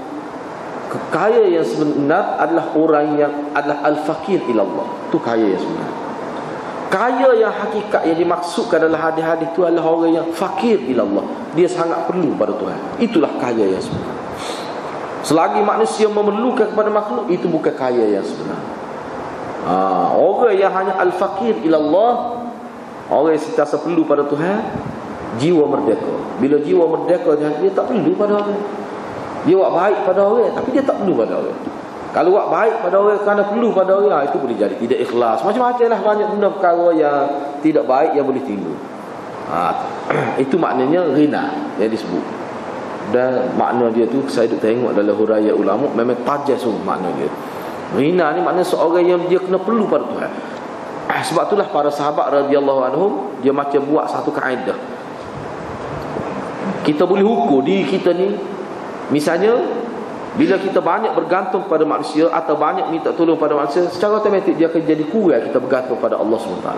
kaya yang sebenar adalah orang yang adalah al-fakir ila Allah. Tu kaya yang sebenar. Kaya yang hakikat yang dimaksudkan dalam hadis-hadis itu adalah orang yang fakir ila Allah. Dia sangat perlu pada Tuhan. Itulah kaya yang sebenar. Selagi manusia memerlukan kepada makhluk, itu bukan kaya yang sebenar. Orang yang hanya al-faqir ilallah, orang yang sentiasa perlu pada Tuhan, jiwa merdeka. Bila jiwa merdeka, dia tak perlu pada orang. Dia buat baik pada orang, tapi dia tak perlu pada orang. Kalau buat baik pada orang kerana perlu pada orang, itu boleh jadi tidak ikhlas. Macam-macam lah, banyak benda perkara yang tidak baik yang boleh timbul. Itu maknanya ghina yang disebut. Dan makna dia tu saya duk tengok dalam huraian ulama, memang tajam sungguh makna dia. Ghina ni maknanya seorang yang dia kena perlu pada Tuhan. Sebab itulah para sahabat radhiyallahu anhum, dia macam buat satu kaedah. Kita boleh ukur diri kita ni, misalnya bila kita banyak bergantung pada manusia atau banyak minta tolong pada manusia, secara automatik dia akan jadi kurang kita bergantung pada Allah SWT.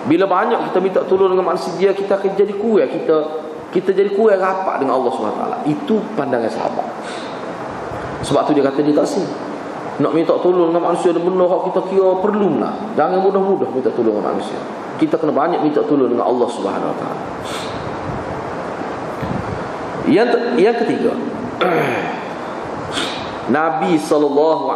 Bila banyak kita minta tolong dengan manusia, kita akan jadi kurang kita jadi kurang rapat dengan Allah SWT. Itu pandangan sahabat. Sebab tu dia kata dia tak sih nak minta tolong dengan manusia dan benda hak kita kira perlu lah. Jangan mudah-mudah minta tolong dengan manusia. Kita kena banyak minta tolong dengan Allah SWT. Yang ketiga, Nabi SAW,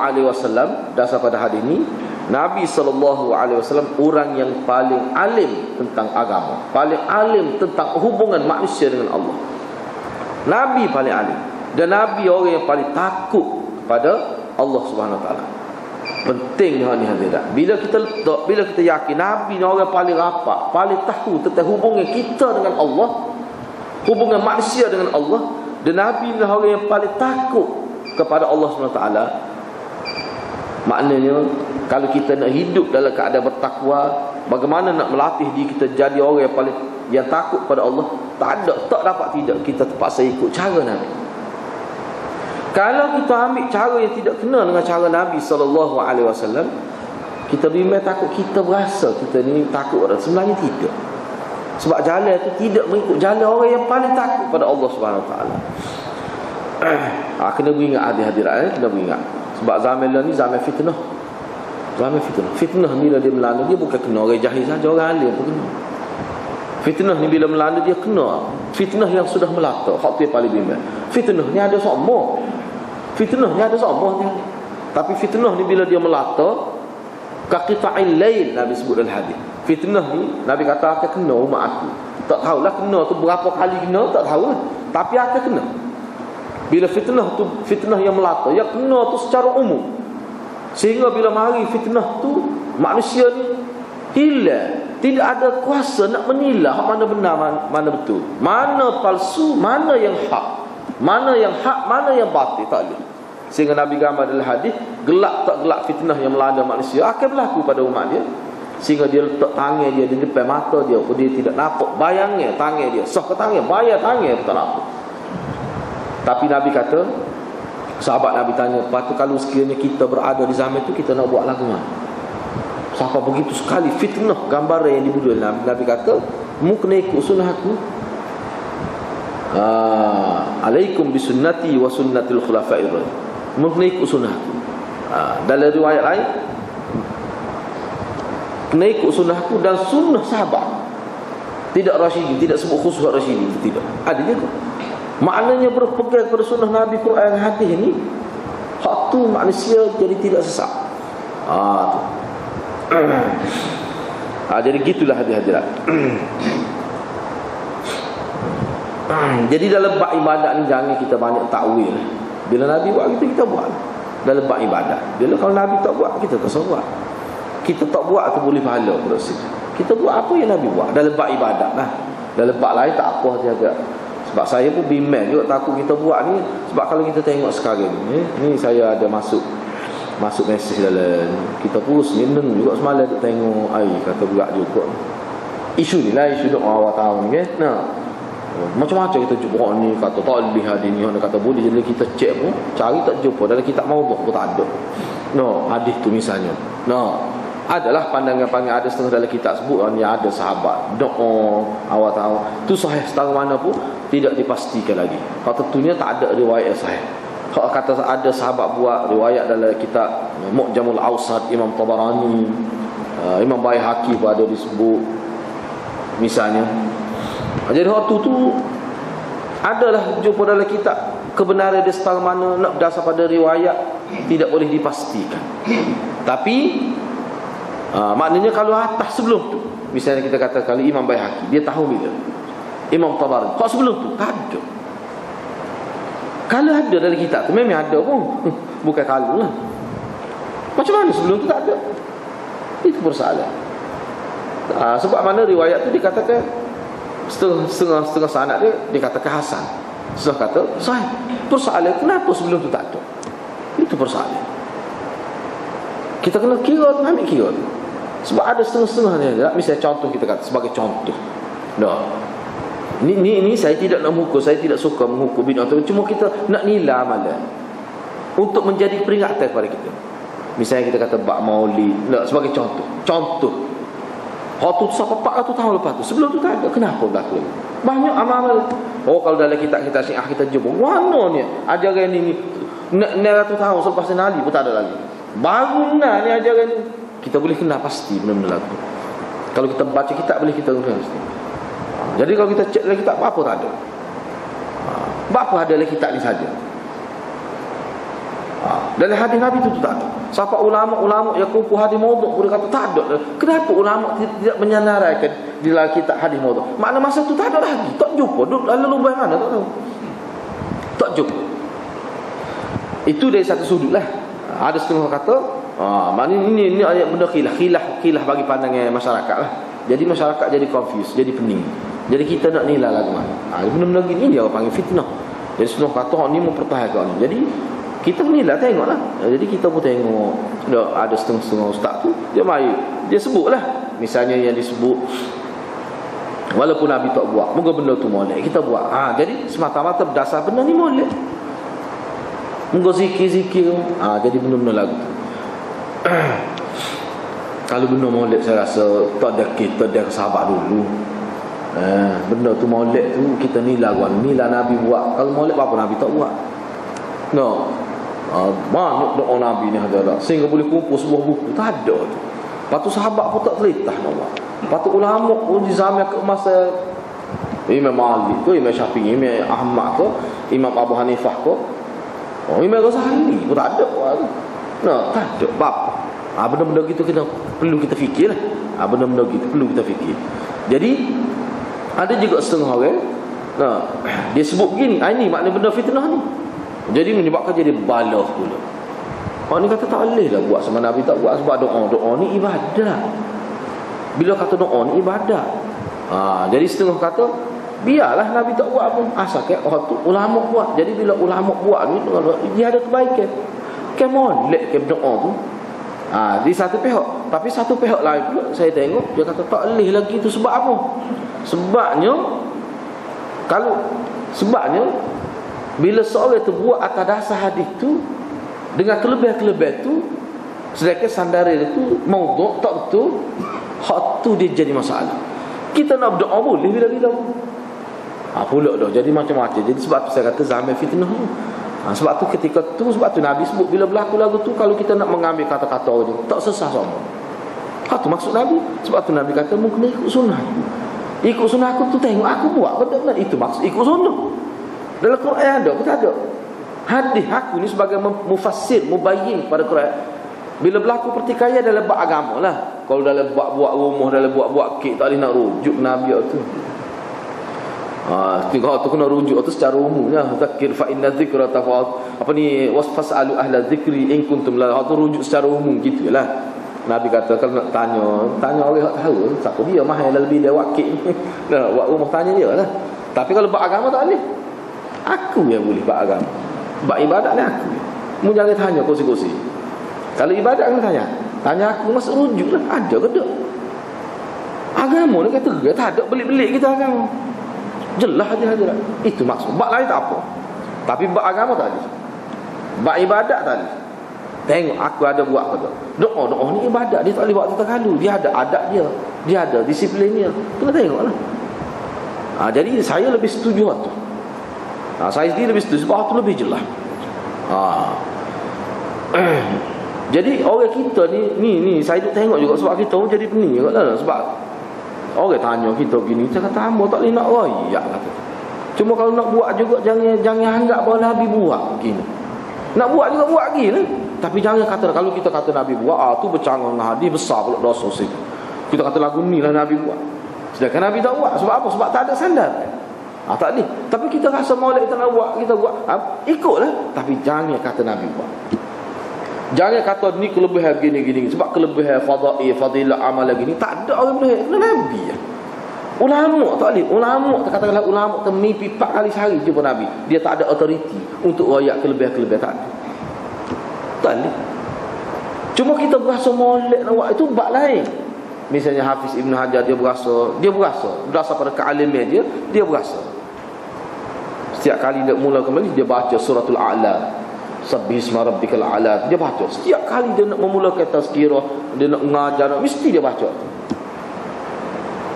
dasar pada hadis ini, Nabi SAW orang yang paling alim tentang agama, paling alim tentang hubungan manusia dengan Allah. Nabi paling alim. Dan Nabi orang yang paling takut kepada Allah Subhanahu Wa Taala. Penting ni hadirat. Bila kita yakin Nabi ni orang paling rapat, paling tahu tentang hubungan kita dengan Allah, hubungan manusia dengan Allah, dan Nabi ni orang yang paling takut kepada Allah Subhanahu Wa Taala. Maknanya kalau kita nak hidup dalam keadaan bertakwa, bagaimana nak melatih diri kita jadi orang yang takut pada Allah? Tak dapat tidak kita terpaksa ikut cara Nabi. Kalau kita ambil cara yang tidak kena dengan cara Nabi SAW, kita bimbang takut kita berasa kita ni takut orang. Sebenarnya tidak. Sebab jalan itu tidak mengikut jalan orang yang paling takut pada Allah SWT. Kena beringat hadirat, kena beringat. Sebab zaman ni zaman fitnah. Zaman fitnah. Fitnah ni bila dia melanda, dia bukan kena orang jahil saja, orang alim pun kena. Fitnah ni bila melanda dia kena. Fitnah yang sudah melata, hak tu yang paling bimbang. Fitnah ni ada semua. Fitnah ni ada semua ni. Tapi fitnah ni bila dia melata, kaqita'il lail, Nabi sebut dalam hadis. Fitnah ni Nabi kata akan kena umat aku. Tak tahulah kena tu berapa kali kena, tak tahu lah. Tapi akan kena. Bila fitnah tu fitnah yang melata, yang kena tu secara umum. Sehingga bila mari fitnah tu, manusia ni hilang, tidak ada kuasa nak menilai mana benar mana betul, mana palsu, mana yang hak, mana yang batil, tak boleh. Sehingga Nabi gambar dalam hadis, gelak tak gelak fitnah yang melanda manusia akan berlaku pada umat dia. Sehingga dia letak tangan dia di depan mata dia, dia tidak nampak bayangnya tangan dia, sah ke tangan, bayar tangan tak nampak. Tapi Nabi kata, sahabat Nabi tanya, "Patu kalau sekiranya kita berada di zaman itu, kita nak buat lagu mana?" Sampai begitu sekali fitnah gambaran yang dibuat Nabi kata, "Mu kena ikut sunnah aku. Alaikum bisunnati wa sunnatil khulafa'ir rasyidin." Mu kena ikut sunnah aku. Dalam riwayat lain, kena ikut sunnah aku dan sunnah sahabat. Tidak rasyidin, tidak sebut khusus rasyidin, tidak. Ada juga. Maknanya berpegang pada sunnah Nabi, Quran, hadis ni, hak tu manusia jadi tidak sesat. Tu. Jadi gitulah hadirat. Jadi dalam bab ibadat ni jangan kita banyak takwil. Bila Nabi buat kita buat. Dalam bab ibadat. Bila kalau Nabi tak buat, kita tak usah buat. Kita tak buat tu boleh pahala proses. Kita buat apa yang Nabi buat dalam bab ibadat lah. Dalam bab lain tak apa dia agak. Sebab saya pun bimbang juga takut kita buat ni. Sebab kalau kita tengok sekarang ni saya ada masuk mesej dalam, kita pun senang juga semalam duk tengok kata berat juga isu ni lah, isu duk awal tahun ni macam-macam kita jumpa ni, kata tak lebih hadis ni, orang kata boleh, jadi kita cek pun cari tak jumpa, dalam kitab maudhu pun tak ada hadis tu misalnya adalah pandangan-pandangan ada setengah dalam kitab sebut yang ada sahabat doa awal tahun tu sahih setengah mana pun tidak dipastikan lagi. Kalau tentunya tak ada riwayat sahih. Kalau kata ada sahabat buat riwayat dalam kitab Mu'jamul Awsat Imam Tabarani, Imam Baihaqi pun ada disebut misalnya. Jadi waktu tu adalah jumpa dalam kitab, kebenaran dia setengah mana nak berdasar pada riwayat tidak boleh dipastikan. Tapi Maknanya kalau atas sebelum tu, misalnya kita kata kalau Imam Baihaqi, dia tahu bila. Imam Tabarani, kau sebelum tu tak ada. Kalau ada dalam kitab tu memang ada pun. Bukan kalau lah. Macam mana sebelum tu tak ada? Itu persoalan. Sebab mana riwayat tu dikatakan setengah sanad dia dikatakan hasan, setengah kata sahih. Persoalan kenapa sebelum tu tak ada? Itu persoalan. Kita kena kira tu, ambil kira tu. Sebab ada setengah-setengah dia. Misalnya contoh kita kata sebagai contoh. Ini saya tidak nak mengukur, saya tidak suka mengukur bid'ah tu. Cuma kita nak nilai amalan untuk menjadi peringatan kepada kita. Misalnya kita kata bab maulid, sebagai contoh. Waktu tu sampai 400 tahun lepas tu, sebelum tu tak ada. Kenapa berlaku? Banyak amal-amal. Kalau dalam kitab-kitab Syiah kita jumpa, mana ni ajaran ni 900 tahun selepas Ali pun tak ada lagi. Baru ni ajaran ni. Kita boleh kenal pasti benda-benda lagu. Kalau kita baca kitab boleh kita kenal pasti. Jadi kalau kita cek dalam kitab, apa tak ada? Apa ada dalam kitab ni saja? Dalam hadis Nabi tu tak ada. Siapa ulama-ulama yang kumpul hadis maudhu' pun kata tak ada. Kenapa ulama tidak menyandaraikan di dalam kitab hadis maudhu'? Makna masa tu tak ada lagi. Tak jumpa. Dalam lubang mana tak tahu. Tak jumpa. Itu dari satu sudut lah. Ada setengah kata, maknanya ini ayat benda khilaf bagi pandangan masyarakat lah. Jadi masyarakat jadi confused, jadi pening. Jadi kita nak nilai lagu mana. Benda-benda gini dia orang panggil fitnah. Jadi setengah kata orang ni mempertahankan ni. Jadi kita nilai tengoklah. Jadi kita pun tengok ada setengah-setengah ustaz tu dia mari, dia sebutlah. Misalnya yang disebut walaupun Nabi tak buat, moga benda tu molek kita buat. Jadi semata-mata berdasar benda ni molek. Moga zikir-zikir. Jadi benda-benda lagu tu. Kalau benda molek saya rasa tak ada kita dia sabar dulu. Benda tu molek tu kita nilai Nabi buat. Kalau molek apa Nabi tak buat? Banyak doa Nabi ni ada sehingga boleh kumpul sebuah buku. Tak ada tu. Lepas tu sahabat pun tak telitah nama. Lepas tu ulama pun di zaman ke masa Imam Malik ke, Imam Syafi'i, Imam Ahmad ke, Imam Abu Hanifah ke, Imam Ghazali pun tak ada. Tak ada bab. Benda-benda gitu kita perlu kita fikir lah. Benda-benda gitu perlu kita fikir. Jadi ada juga setengah orang dia sebut begini, ini makna benda fitnah ni. Jadi menyebabkan jadi balah pula. Orang ni kata tak boleh lah buat sama Nabi tak buat. Sebab doa ni ibadah. Bila kata doa ni ibadah, jadi setengah kata biarlah Nabi tak buat pun, asalkan orang tu ulama buat. Jadi bila ulama buat ni dia ada kebaikan. Kemonlek ke doa tu. Di satu pihak. Tapi satu pihak lain pula saya tengok dia kata tak boleh lagi tu. Sebab apa? Sebabnya bila seorang itu buat atas dasar hadis tu dengan kelebihan-kelebihan tu, sedangkan sandaran itu maudhu' tak betul, hak tu dia jadi masalah. Kita nak berdoa boleh bila-bila pula dah jadi macam-macam. Jadi sebab tu saya kata zaman fitnah ni. Sebab tu ketika tu, sebab tu Nabi sebut bila berlaku lagu tu, kalau kita nak mengambil kata-kata orang tak sesah sama. Tu maksud Nabi. Sebab tu Nabi kata mungkin ikut sunnah. Ikut sunnah aku tu tengok aku buat benar-benar. Itu maksud ikut sunnah. Dalam Quran ada ke tak ada? Hadis aku ni sebagai mufassir, mubayyin pada Quran. Bila berlaku pertikaian dalam bab agama lah. Kalau dalam buat rumah, dalam buat kek, tak boleh nak rujuk Nabi tu. Kalau tu kena rujuk tu secara umumnya. Zakir fa inna dzikra tafa'al. Wasfasalu ahla dzikri in kuntum la. Tu rujuk secara umum gitulah. Nabi kata kalau nak tanya orang yang tahu, siapa dia mahal lebih dia buat kek. Buat rumah tanya dia lah. Tapi kalau bab agama tak boleh. Aku yang boleh buat agama. Buat ibadat ni aku. Mu jangan tanya kursi-kursi. Kalau ibadat kena tanya aku masuk rujuk lah. Ada ke tak? Agama ni kata tak ada belik-belik kita agama. Jelas aja. Itu maksud. Bab lain tak apa. Tapi bab agama tak ada. Bab ibadat tak ada. Tengok aku ada buat apa tak. Doa ni ibadat. Dia tak boleh buat terkalu. Dia ada adab dia. Dia ada disiplinnya. Kena tengok lah. Jadi saya lebih setuju tu. Saya sendiri lebih setuju sebab itu lebih jelas. Jadi orang kita ni saya duk tengok juga sebab kita pun jadi pening juga lah. Sebab orang tanya kita begini, kita kata hamba tak boleh nak royak kata. Cuma kalau nak buat juga jangan anggap bahawa Nabi buat begini. Nak buat juga buat lagi lah. Tapi jangan kata, kalau kita kata Nabi buat, tu bercanggah dengan hadis, besar pula dosa situ. Kita kata lagu ni lah Nabi buat, sedangkan Nabi tak buat. Sebab apa? Sebab tak ada sandar. Tak boleh. Tapi kita rasa maulid kita nak buat, kita buat, ikutlah. Tapi jangan kata Nabi buat. Jangan kata ni kelebihan gini-gini. Sebab kelebihan fadilah amal gini, tak ada orang boleh. Kena Nabi ya. Ulama tak boleh. Ulama, katakanlah ulama termimpi 4 kali sehari jumpa Nabi, dia tak ada authority untuk royak kelebihan-kelebihan. Tak ada. Tak boleh. Cuma kita berasa maulid nak buat, itu bab lain. Misalnya Hafiz Ibn Hajar, dia berasa berdasar pada kealiman dia berasa. Setiap kali dia mula kembali, dia baca suratul A'la, Sabbihisma rabbikal a'la, dia baca. Setiap kali dia nak memulakan tazkirah, dia nak mengajar, mesti dia baca.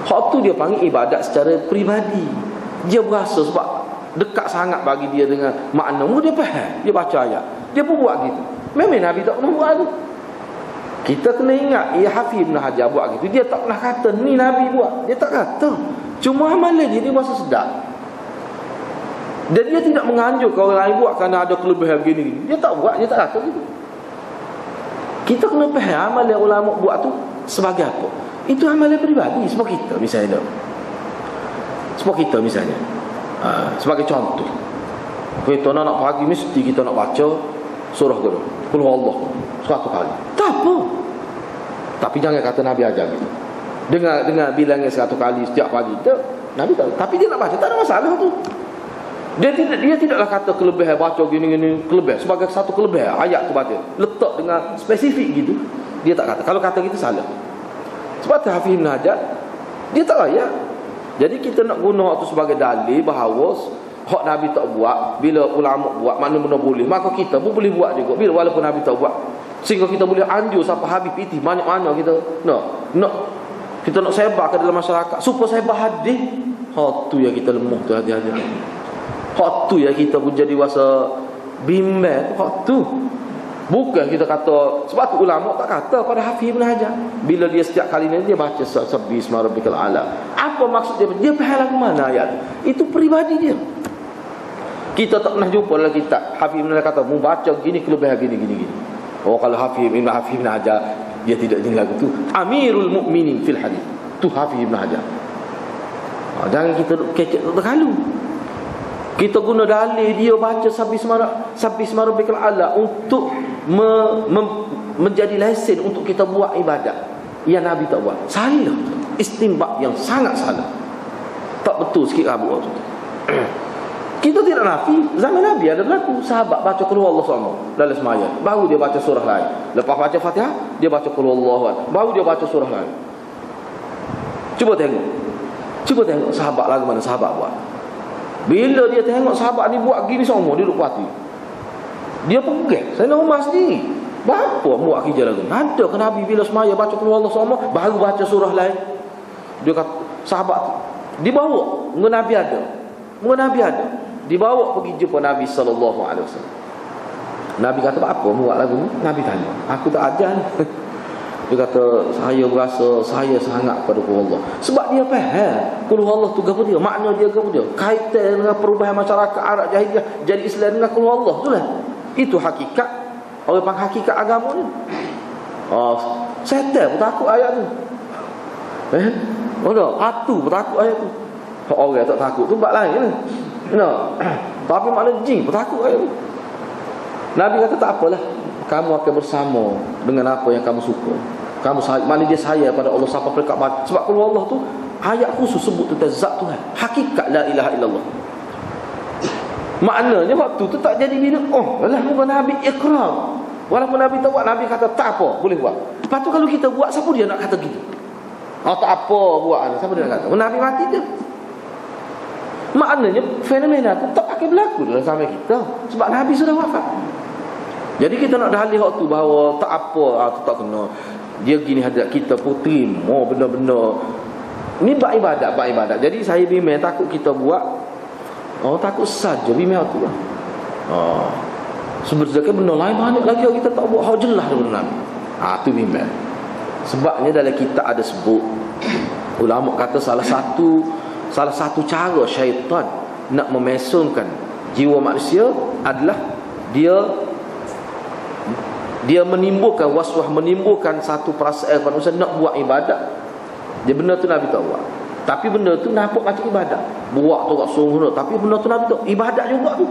Hak tu dia panggil ibadat secara peribadi. Dia berasa sebab dekat sangat bagi dia dengan makna, dia faham, dia baca ayat, dia pun buat gitu. Memang Nabi tak pernah buat tu. Kita kena ingat, Hafiz Ibn Hajar buat gitu, dia tak pernah kata ni Nabi buat. Dia tak kata. Cuma amalan dia berasa sedap. Dan dia tidak menganjurkan orang lain buat kerana ada kelebihan gini. Dia tak buat, dia tak kata gitu. Kita kena faham amalan ulama buat tu sebagai apa. Itu amalan peribadi. Sebab kita misalnya, sebagai contoh, kita nak pagi mesti kita nak baca surah Qul huwallahu 100 kali. Tak apa. Tapi jangan kata Nabi ajar gitu. Dengar bilangnya 100 kali setiap pagi. Nabi tak. Tapi dia nak baca, tak ada masalah tu. Dia tidaklah kata kelebihan baca gini-gini kelebihan sebagai satu kelebihan ayat tu baca, letak dengan spesifik gitu. Dia tak kata. Kalau kata gitu salah. Sebab tu Hafiz Ibn Hajar, dia tak layak. Jadi kita nak guna itu sebagai dalil bahawa hak Nabi tak buat, bila ulama buat mana benda boleh, maka kita pun boleh buat juga bila walaupun Nabi tak buat. Sehingga kita boleh anjur sampai habis piti mana-mana kita nak kita nak sebar ke dalam masyarakat supaya sebar hadis. Hak tu yang kita lemah tu hati-hati. Hak tu yang kita pun jadi wasa bimbang. Hak tu bukan kita kata. Sebab tu ulama tak kata pada Hafiz Ibn Hajar, bila dia setiap kali ni dia baca Sabbihisma rabbikal a'la, apa maksud dia? Dia faham lagu mana ayat itu peribadi dia. Kita tak pernah jumpa dalam kitab Hafiz Ibn Hajar kata mu baca gini kelebihan gini. Oh, kalau Hafiz Ibn Hajar dia tidak jenis lagu tu Amirul Mukminin fil hadis. Tu Hafiz Ibn Hajar. Jangan kita kecek terlalu. Kita guna dalil dia baca Sabbihisma rabbikal a'la untuk menjadi lesen untuk kita buat ibadat yang Nabi tak buat. Salah. Istinbat yang sangat salah. Tak betul sikit rabuk tu. Kita tidak nafi, zaman Nabi ada berlaku sahabat baca qul huwallahu sama dalam sembahyang, baru dia baca surah lain. Lepas baca Fatihah, dia baca qul huwallahu, baru dia baca surah lain. Cuba tengok sahabat lagu mana sahabat buat. Bila dia tengok sahabat ni buat gini semua, dia duduk puati. Dia pegang Sayyidina Umar sendiri. Berapa buat kerja lagu? Ada ke Nabi bila semaya baca qul huwallahu sama baru baca surah lain? Dia kata sahabat tu dibawa dengan Nabi ada. Dibawa pergi jumpa Nabi sallallahu alaihi wasallam. Nabi kata apa buat lagu ni? Nabi tanya, aku tak ajar. Dia kata saya berasa saya sangat pada Allah. Sebab dia faham qul huwallahu tu apa dia, makna dia apa dia, kaitan dengan perubahan masyarakat Arab jahiliyah jadi Islam dengan qul huwallahu tu lah. Itu hakikat orang panggil hakikat agama ni. Setan pun takut ayat tu. Atu pun takut ayat tu. Orang tak takut tu bab lain lah. Tapi makna jin pun takut ayat tu. Nabi kata tak apalah, kamu akan bersama dengan apa yang kamu suka. Kamu mana dia saya pada Allah sampai pekat mati. Sebab kalau Allah tu ayat khusus sebut tentang zat Tuhan, hakikat la ilaha illallah. Maknanya waktu tu tak jadi bila alah bukan Nabi ikrar. Walaupun Nabi tak buat, Nabi kata tak apa, boleh buat. Lepas tu kalau kita buat, siapa dia nak kata gitu? Tak apa buat, siapa dia nak kata? Nabi mati je. Maknanya fenomena tu tak akan berlaku dalam zaman kita sebab Nabi sudah wafat. Jadi kita nak dalih waktu bahawa tak apa, tu tak kena. Dia gini hadirat kita pun terima benda-benda. Ni bab ibadat. Jadi saya bimbang takut kita buat takut saja bimbang tu lah. Sebenarnya benda lain banyak lagi yang kita tak buat hak jelas daripada Nabi. Tu bimbang. Sebabnya dalam kitab ada sebut, ulama kata salah satu cara syaitan nak memesongkan jiwa manusia adalah dia dia menimbulkan waswah, menimbulkan satu perasaan manusia nak buat ibadat. Dia benda tu Nabi tak buat. Tapi benda tu nampak macam ibadat. Buat tu kat sungguh, tapi benda tu Nabi tak ibadat juga tu.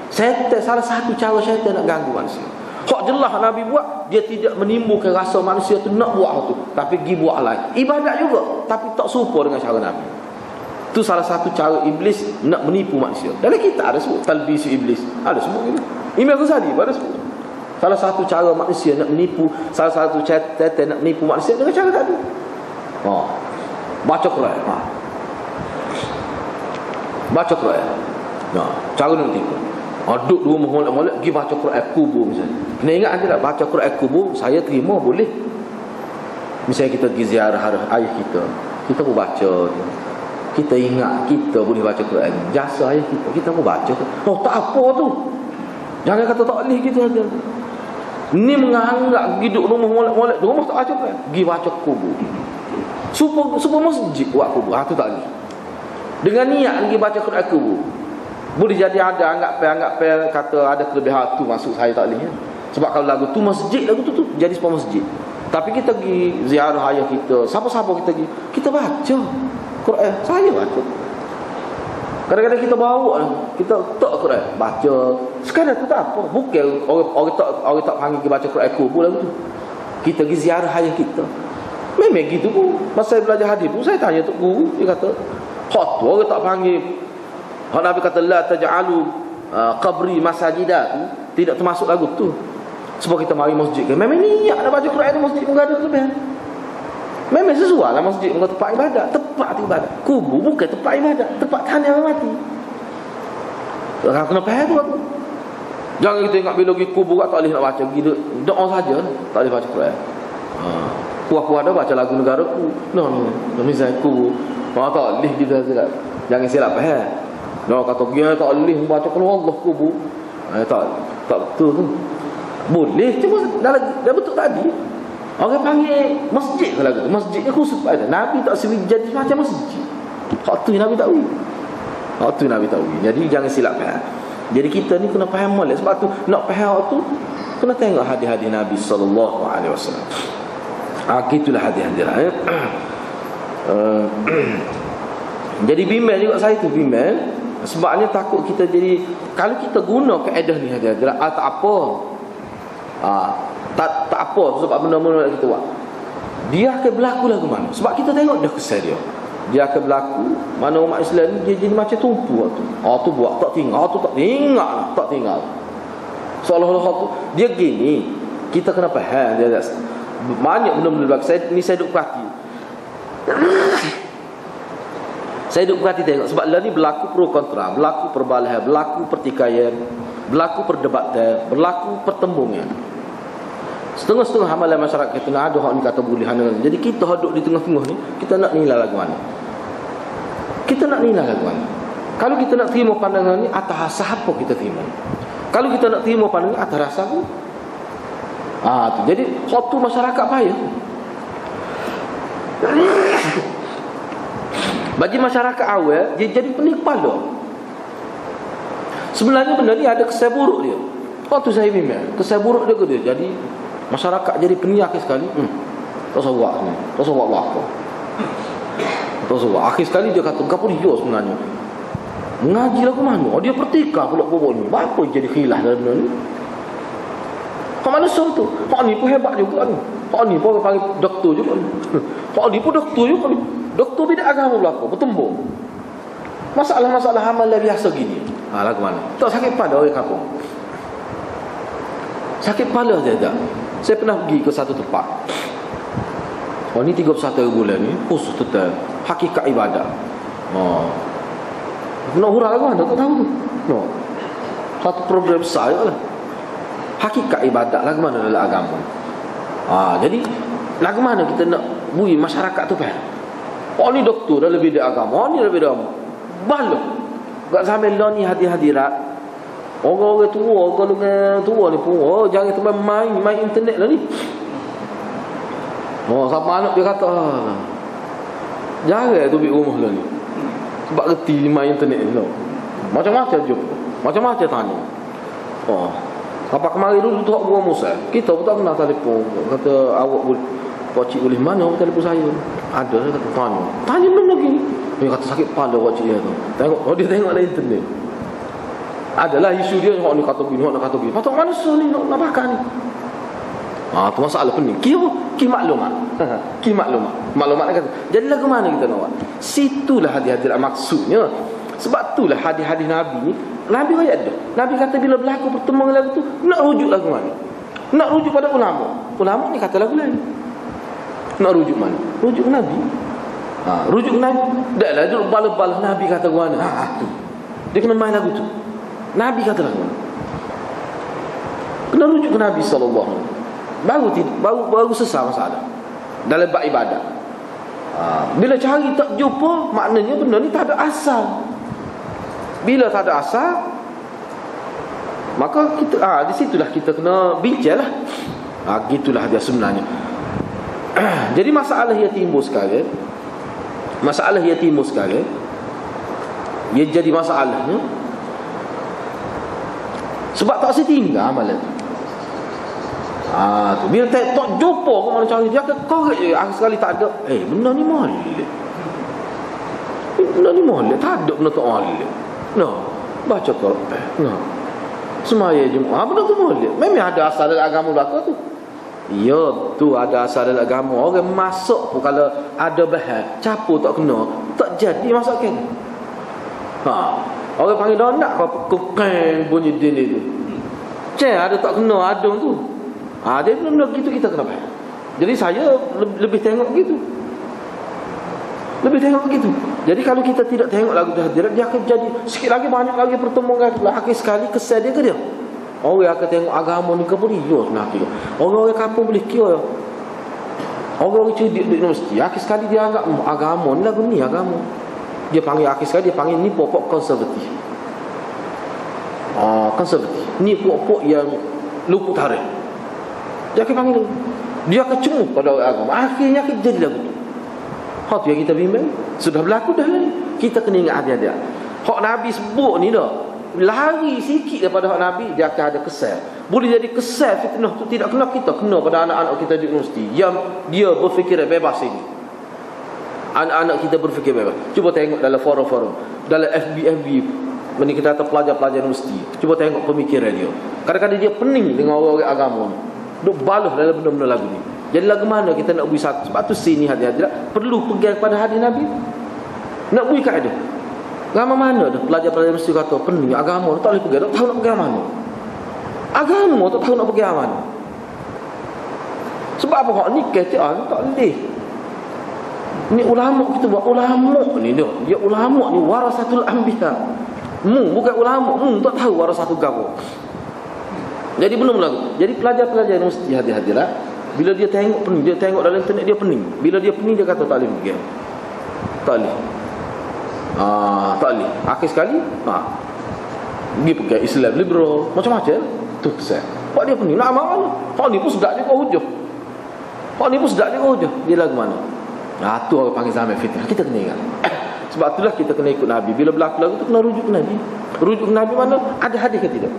Syaitan, salah satu cara syaitan nak ganggu manusia. Hak jelas Nabi buat, dia tidak menimbulkan rasa manusia tu nak buat tu, tapi pergi buat lain. Ibadat juga, tapi tak serupa dengan cara Nabi. Itu salah satu cara iblis nak menipu manusia. Dalam kita ada sebut talbis iblis. Ada sebut gitu. Imam Ghazali ada sebut. Salah satu cara manusia nak menipu, salah satu cara nak menipu manusia dengan cara tadi. Baca Quran. Baca Quran. Cara nak menipu. Duduk di rumah molek-molek pergi baca Quran kubur misalnya. Kena ingat aja tak, baca Quran kubur saya terima boleh. Misalnya kita pergi ziarah ayah kita, kita pun baca. Kita ingat kita boleh baca Quran. Jasa ayah kita pun baca. Tak apa tu. Jangan kata tak boleh gitu aja. Ni menganggap hidup rumah molek-molek, rumah tak baca Quran, pergi baca kubur. Supaya masjid buat kubur. Tu tak boleh. Dengan niat pergi baca Quran kubur. Boleh jadi ada anggap kata ada kelebihan tu, maksud saya tak boleh. Sebab kalau lagu tu masjid, lagu tu jadi sebuah masjid. Tapi kita pergi ziarah ayah kita, siapa-siapa kita pergi, kita baca Quran. Saya baca. Kadang-kadang kita bawa, kita tak Quran, baca. Sekarang tu tak apa. Bukan orang tak panggil kita baca Quran kubur lagu tu. Kita pergi ziarah ayah kita. Memang gitu pun. Masa saya belajar hadis pun, saya tanya tok guru, dia kata, hak tu orang tak panggil. Hak Nabi kata la taj'alu qabri masajida, tidak termasuk lagu tu. Sebab kita mari masjid kan, memang niat nak baca Quran tu masjid pun ada kelebihan. Memang sesuai lah masjid pun tempat ibadat, tempat ibadat. Kubur bukan tempat ibadat, tempat tanya orang mati. Orang kena faham tu. Jangan kita ingat bila pergi kubur tak boleh nak baca, pergi doa saja, tak boleh baca Quran. Kuah-kuah dah baca lagu negara ku. No, misalnya kubur. Tak boleh kita silap. Jangan silap faham. No, kata dia tak boleh membaca kalau Allah kubur. Tak betul tu. Boleh, cuma dah betul tadi. Orang panggil masjid kalau tu. Masjidnya khusus pada Nabi tak jadi macam masjid. Hak tu Nabi tak tahu. Hak tu Nabi tak tahu. Jadi jangan silap faham. Jadi kita ni kena faham molek. Sebab tu nak faham tu kena tengok hadis-hadis Nabi sallallahu alaihi wasallam. Gitulah hadis-hadis lah. Jadi bimbang juga saya tu bimbang. Sebabnya takut kita jadi, kalau kita guna kaedah ni hadis-hadis tak apa. Tak apa sebab benda-benda kita buat. Dia akan berlaku lagu mana? Sebab kita tengok dah kesan dia. Dia akan berlaku mana umat Islam ni dia jadi macam tumpu tu. Tu buat tak tinggal, tu tak tinggal, tak tinggal. Seolah-olah tu dia gini. Kita kena faham dia banyak benda-benda berlaku. Saya duduk perhati. Saya duduk perhati tengok. Sebab lah ni berlaku pro kontra, berlaku perbalahan, berlaku pertikaian, berlaku perdebatan, berlaku pertembungan. Setengah-setengah amalan masyarakat kita nak ada hak ni kata boleh. Jadi kita duduk di tengah-tengah ni, kita nak nilai lagu mana? Kita nak nilai lagu mana? Kalau kita nak terima pandangan ni, atas apa kita terima? Kalau kita nak terima pandangan atas rasa tu, tu. Jadi hak tu masyarakat payah. Bagi masyarakat awal, dia jadi pening kepala. Sebenarnya benda ni ada kesan buruk dia. Tu saya bimbang. Kesan buruk dia ke dia. Jadi masyarakat jadi peniakiz sekali. Tak sabar ni. Tak sabar apa. Tak sabar. Akhir sekali dia kata, "Gapo dia sebenarnya? Mengaji lagu mana? Dia pertikah pula bobol ni. Apa jadi khilaf dalam benda ni?" Hak mana som tu? Hak ni pun hebat juga ni. Hak ni pun panggil doktor juga ni. Hak ni pun doktor juga ni. Doktor bidang agama berlaku, bertembung. Masalah-masalah amalan biasa gini. Lagu mana? Tak sakit pada orang kampung. Sakit kepala je tak. Saya pernah pergi ke satu tempat. Ni 31 bulan ni khusus tentang hakikat ibadah. Nak hurah lagu mana? Tak tahu tu. Satu program besar lah. Hakikat ibadat lagu mana dalam agama. Jadi lagu mana kita nak bui masyarakat tu faham. Ni doktor dah lebih dari agama. Ni lebih dari agama. Balok. Gak sampai lah ni hadirat. Orang-orang tua, golongan tua ni pun jangan teman main internet lah ni. Sama anak dia kata jangan tu pergi rumah lah ni. Sebab reti main internet ni. Macam-macam je. Macam-macam tanya. Apa kemarin dulu tu Abu Musa. Kita pun tak pernah telefon. Kata awak boleh, Pak Cik boleh mana awak telefon saya? Ada, saya kata tanya. Tanya belum lagi. Dia kata sakit kepala Pak Cik dia tu. Tengok, dia tengok dalam internet. Adalah isu dia, orang ni kata gini, orang kata gini. Patut manusia ni nak bakar ni. Tu masalah pening. Ki maklumat. Ki maklumat. Maklumat kata. Jadi lagu mana kita nak buat? Situlah hadis-hadis maksudnya. Sebab itulah hadis-hadis Nabi ni, Nabi ayat dah. Nabi kata bila berlaku pertemuan lagu tu, nak rujuk lagu mana? Nak rujuk pada ulama. Ulama ni kata lagu lain. Nak rujuk mana? Rujuk Nabi. Rujuk Nabi. Dah lah duduk bala-bala Nabi kata lagu mana. Tu. Dia kena main lagu tu. Nabi kata lagu mana? Kena rujuk ke Nabi SAW. Baru selesai masalah dalam bab ibadat. Bila cari tak jumpa, maknanya benda ni tak ada asal. Bila tak ada asal, maka kita di situlah kita kena bincanglah. Gitulah dia sebenarnya. Jadi masalah yang timbul sekarang, ia jadi masalahnya sebab tak setinggal amalan tu. Tu bila tak jumpa kau mana cari dia korek je akhir sekali tak ada. Benda ni molek. Benda ni molek, tak ada benda tak molek. Baca Quran. Semaya Jumaat benda tu molek. Memang ada asal dalam agama belaka tu. Ya, tu ada asal dalam agama. Orang masuk pun kalau ada bahan capur tak kena, tak jadi masukkan. Orang panggil dah nak kau bunyi din itu. Ada tak kena ada tu. Dia benda gitu kita kena faham. Jadi saya lebih tengok gitu. Jadi kalau kita tidak tengok lagu tu hadirat, dia akan jadi sikit lagi banyak lagi pertemuan akhir sekali kesal dia ke dia. Orang akan tengok agama ni ke boleh nak kira. Orang kampung boleh kira. Orang cerdik di universiti akhir sekali dia anggap agama ni lagu ni agama. Dia panggil akhir sekali dia panggil ni pokok konservatif. Konservatif. Ni pokok yang luput tarikh. Dia akan panggil, dia akan cemuk pada agama. Akhirnya akan jadi lagu tu. Hak tu yang kita bimbang. Sudah berlaku dah lah ni. Kita kena ingat hati-hati. Hak Nabi sebut ni dah, lari sikit daripada hak Nabi, dia akan ada kesal. Boleh jadi kesal fitnah tu tidak kena kita, kena pada anak-anak kita di universiti yang dia berfikir bebas ini. Anak-anak kita berfikir bebas. Cuba tengok dalam forum-forum, dalam FB ni kita kata pelajar-pelajar universiti. Cuba tengok pemikiran dia. Kadang-kadang dia pening dengan orang-orang agama ni. Duk baluh dalam benda-benda lagu ni. Jadi lagu mana kita nak beri satu. Sebab tu sini hati-hati perlu pegang pada hadis Nabi. Nak beri kaedah. Agama mana dah pelajar-pelajar mesti kata pening agama tak boleh pegang, tak tahu nak pegang mana. Agama tak tahu nak pegang mana. Sebab apa hak ni kata tak boleh. Ni ulama kita buat ulama ni dia ulama ni warasatul anbiya. Bukan ulama, tak tahu warasatul gapo. Jadi belum lagu. Jadi pelajar-pelajar mesti hati-hatilah. Bila dia tengok pening, dia tengok dalam internet dia pening. Bila dia pening dia kata tak boleh pegang. Tak boleh. Tak boleh. Akhir sekali, dia pegang Islam liberal, macam-macam. Tu kesal. Pak dia pening. Nak amal mana? Pak ni pun sedap dia kau hujah. Dia lagu mana? Tu orang panggil zaman fitnah. Kita kena ingat. Sebab itulah kita kena ikut Nabi. Bila berlaku lagu tu kena rujuk ke Nabi. Rujuk ke Nabi mana? Ada hadis ke tidak?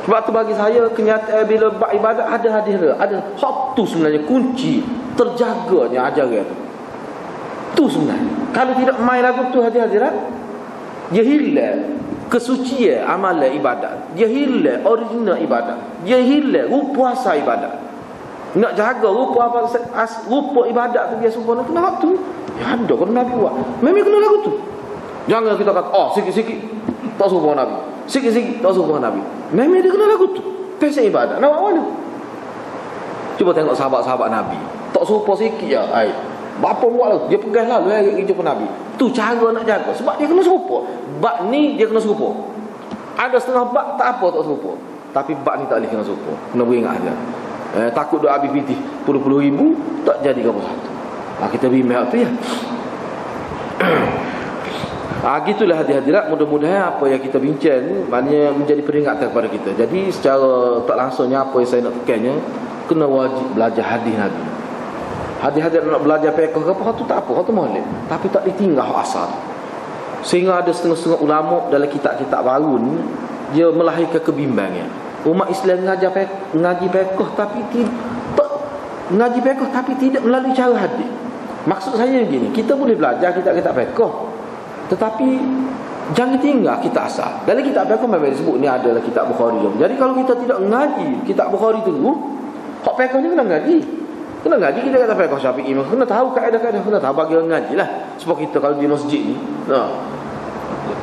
Sebab tu bagi saya kenyataan bila buat ibadat ada hadis dia. Ada hak tu sebenarnya kunci terjaganya ajaran tu. Tu sebenarnya. Kalau tidak main lagu tu hadis-hadirat, dia hilang kesucian amalan ibadat. Dia hilang original ibadat. Dia hilang puasa ibadat. Nak jaga rupa ibadat tu dia sempurna kena hak tu. Ya ada kan Nabi buat. Memang kena lagu tu. Jangan kita kata sikit-sikit tak serupa Nabi. Sikit-sikit tak serupa Nabi. Memang dia kena lagu tu. Pasal ibadat. Nak buat mana? Cuba tengok sahabat-sahabat Nabi. Tak serupa sikit je. Bapa buat lagu. Dia pegang lalu jumpa Nabi. Tu cara nak jaga. Sebab dia kena serupa. Bab ni dia kena serupa. Ada setengah bab tak apa tak serupa. Tapi bab ni tak boleh kena serupa. Kena beringat je. Takut dah habis pitih puluh-puluh ribu tak jadi apa satu. Kita bimbang tu ya. Gitulah hadirat. Mudah-mudahan apa yang kita bincang ni maknanya menjadi peringatan kepada kita. Jadi secara tak langsungnya apa yang saya nak tekannya, kena wajib belajar hadis Nabi. Hadis-hadis nak belajar fiqh ke apa tu tak apa, tu boleh. Tapi tak ditinggal asal. Sehingga ada setengah-setengah ulama dalam kitab-kitab baru ni dia melahirkan kebimbangan. Umat Islam ngaji fiqh tapi ngaji fiqh tapi tidak melalui cara hadis. Maksud saya begini, kita boleh belajar kitab-kitab fiqh, tetapi jangan tinggal kitab asal. Dalam kitab fiqh memang disebut ni adalah kitab Bukhari. Jadi kalau kita tidak mengaji kitab Bukhari tu, hak fiqh ni kena ngaji. Kena ngaji kita kata fiqh Syafi'i, kena tahu kaedah-kaedah, kena tahu bagi orang ngaji lah. Sebab kita kalau di masjid ni,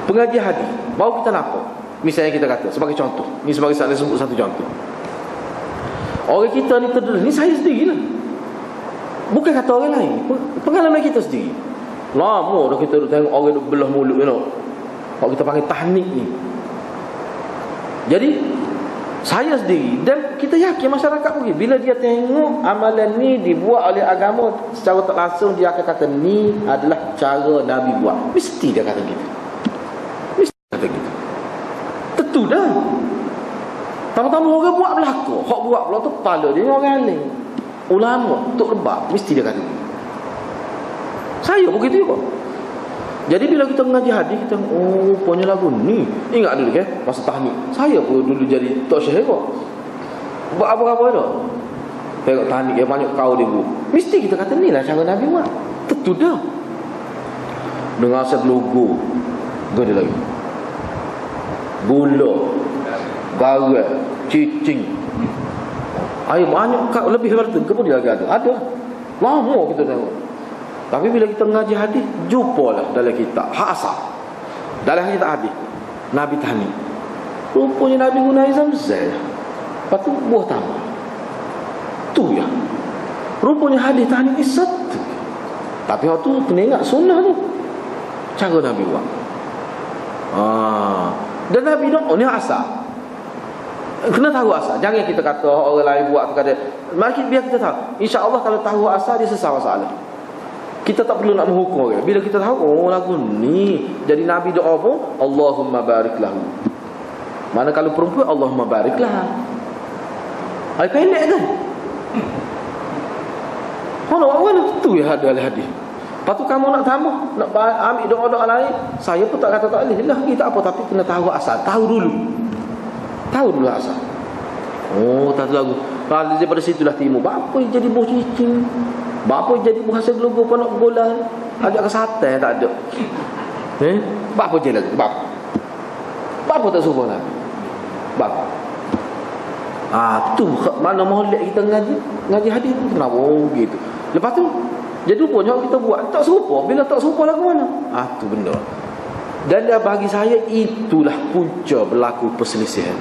pengaji hadis, baru kita nampak. Misalnya kita kata sebagai contoh, ni sebagai saya sebut satu contoh. Orang kita ni terdedah, ni saya sendirilah. Bukan kata orang lain, pengalaman kita sendiri. Lama dah kita tengok orang duk belah mulut, kalau kita panggil tahnik ni. Jadi saya sendiri dan kita yakin masyarakat pun bila dia tengok amalan ni dibuat oleh agama secara tak langsung, dia akan kata ni adalah cara Nabi buat. Mesti dia kata gitu. Mesti kata gitu. Tentu dah. Tama-tama orang buat belaka, hak buat pula tu kepala dia orang alim. Ulama tok lebak mesti dia kata gitu. Saya begitu juga. Jadi bila kita mengaji hadis, kita rupanya lagu ni. Ingat dulu ke masa tahnik, saya pun dulu jadi tok syekh kok. Buat apa-apa dah. Tengok tahnik yang banyak kau dia buat. Mesti kita kata ni lah cara Nabi buat. Tentu dah. Dengar saya logo. Gede lagi. Gula, garam, cicing. Air banyak lebih daripada tu pun dia ada. Ada. Lama kita tengok. Tapi bila kita mengaji hadis, jumpalah dalam kitab hak asal. Dalam kitab hadis Nabi tahnik. Rupanya Nabi guna Zamzam. Lepas tu buah tambah. Tu ya. Rupanya hadis tahnik ni satu. Tapi waktu tu kena ingat sunnah tu. Cara Nabi buat. Dan Nabi nak ni asal. Kena tahu asal. Jangan kita kata orang lain buat tu kata. Mari biar kita tahu. Insya-Allah kalau tahu asal dia selesai masalah. Kita tak perlu nak menghukum orang. Bila kita tahu lagu ni jadi Nabi doa pun Allahumma barik lahu. Mana kalau perempuan Allahumma barik lah. Ai pendek kan? Kalau awal tu ya ada hadis. Lepas tu kamu nak tambah, nak ambil doa-doa lain, saya pun tak kata tak boleh lah, kita apa, tapi kena tahu asal, tahu dulu. Tahu dulu asal. Tak lagu. Kalau daripada situlah timbul. Apa yang jadi buah cicing? Apa jadi bahasa gelogo nak bola? Ajak ke sate tak ada. Apa je lagi? Apa tak suruh Nabi? Apa? Tu mana molek kita ngaji hadis tu kenapa gitu. Lepas tu jadi rupanya kita buat tak serupa. Bila tak serupa lagu mana? Tu benda. Dan bagi saya itulah punca berlaku perselisihan.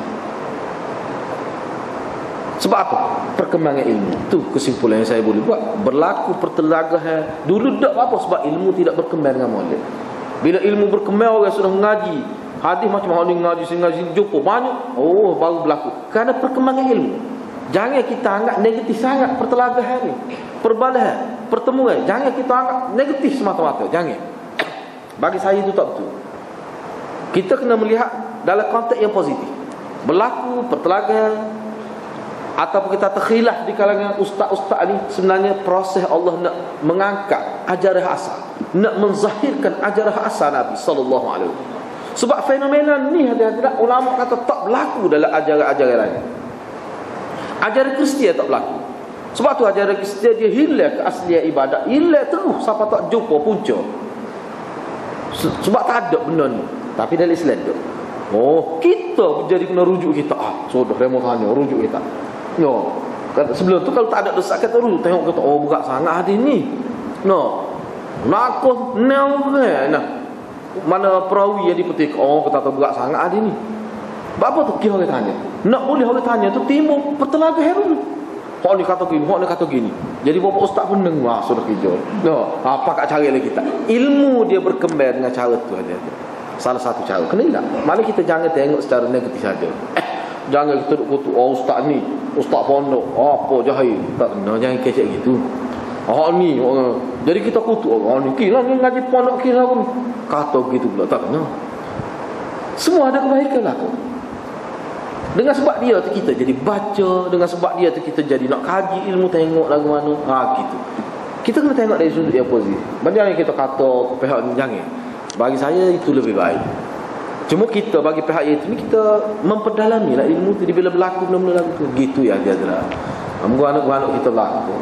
Sebab apa? Perkembangan ilmu. Tu kesimpulan yang saya boleh buat. Berlaku pertelagahan. Dulu tak apa sebab ilmu tidak berkembang dengan molek. Bila ilmu berkembang, orang sudah mengaji hadis macam mana ni ngaji jumpa banyak. Baru berlaku. Kerana perkembangan ilmu. Jangan kita anggap negatif sangat pertelagahan ni. Perbalahan, pertemuan. Jangan kita anggap negatif semata-mata. Jangan. Bagi saya itu tak betul. Kita kena melihat dalam konteks yang positif. Berlaku pertelagahan ataupun kita terkhilaf di kalangan ustaz-ustaz ni, sebenarnya proses Allah nak mengangkat ajaran asal, nak menzahirkan ajaran asal Nabi sallallahu alaihi wasallam. Sebab fenomena ni hati-hati ulama kata tak berlaku dalam ajaran-ajaran lain. Ajaran Kristian tak berlaku. Sebab tu ajaran Kristian dia hilang keaslian ibadat, hilang terus sampai tak jumpa punca. Sebab tak ada benda ni. Tapi dalam Islam tu, kita jadi kena rujuk kita. Sudah remo tanya rujuk kita. Sebelum tu kalau tak ada desak kata dulu tengok kata berat sangat hadis ni. Nak aku mana perawi yang dipetik kata berat sangat hadis ni. Apa tu kira orang tanya? Nak boleh orang tanya tu timbul pertelagahan dulu. Hak ni kata gini, hak ni kata gini. Jadi bapak ustaz pun dengar sudah kerja. Apa kat cara lagi kita? Ilmu dia berkembang dengan cara tu ada. Salah satu cara. Kena tak? Mana kita jangan tengok secara negatif saja. Jangan kita duk kutuk ustaz ni, ustaz pondok, apa jahil. Tak kena, jangan kecek gitu. Ni jadi kita kutuk orang ni. Kira ni ngaji pondok kira pun kata gitu pula. Tak kena. Semua ada kebaikan lah. Dengan sebab dia tu kita jadi baca, dengan sebab dia tu kita jadi nak kaji ilmu, tengok lagu mana. Gitu. Kita kena tengok dari sudut yang positif. Jangan kita kata pihak ni, jangan. Bagi saya itu lebih baik. Cuma kita bagi pihak yatim ni, kita memperdalami lah ilmu tu. Dia bila berlaku benda-benda lagu tu, gitu ya dia adalah. Moga anak-anak kita berlaku.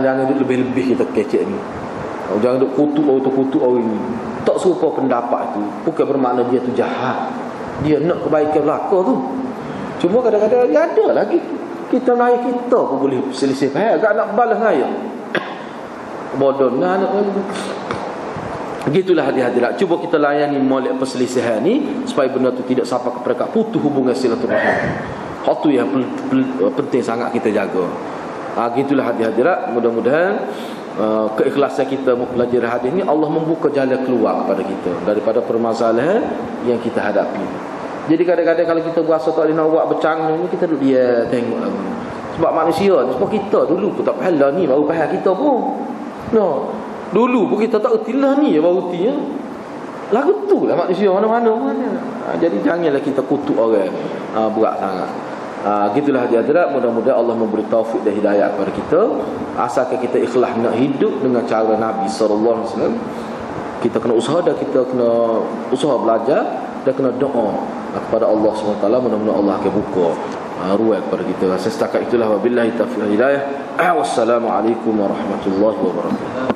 Jangan duduk lebih-lebih kita kecek ni. Jangan duduk kutuk orang ni. Tak serupa pendapat tu bukan bermakna dia tu jahat. Dia nak kebaikan belaka tu. Cuma kadang-kadang dia ada lagi. Kita naik kita pun boleh selisih faham. Agak nak balas saya. Bodoh nak begitulah hadirat. Cuba kita layani molek perselisihan ni supaya benda tu tidak sampai ke peringkat putus hubungan silaturahim. Hak tu yang penting sangat kita jaga. Gitulah hadirat. Mudah-mudahan keikhlasan kita mempelajari hadis ni, Allah membuka jalan keluar kepada kita daripada permasalahan yang kita hadapi. Jadi kadang-kadang kalau kita berasa tak boleh nak buat bercanggah ni, kita duduk dia tengok lagu. Sebab manusia ni, sebab kita dulu pun tak faham lah ni, baru faham kita pun. Dulu pun kita tak erti lah ni, baru erti ya. Lagu tu lah manusia mana-mana. Jadi janganlah kita kutuk orang berat sangat. Gitulah hadirat. Mudah-mudahan Allah memberi taufik dan hidayah kepada kita, asalkan kita ikhlas nak hidup dengan cara Nabi SAW. Kita kena usaha dan kita kena usaha belajar dan kena doa kepada Allah SWT. Mudah-mudahan Allah akan buka ruang kepada kita. Setakat itulah, wabillahi taufiq wal hidayah. Wassalamualaikum warahmatullahi wabarakatuh.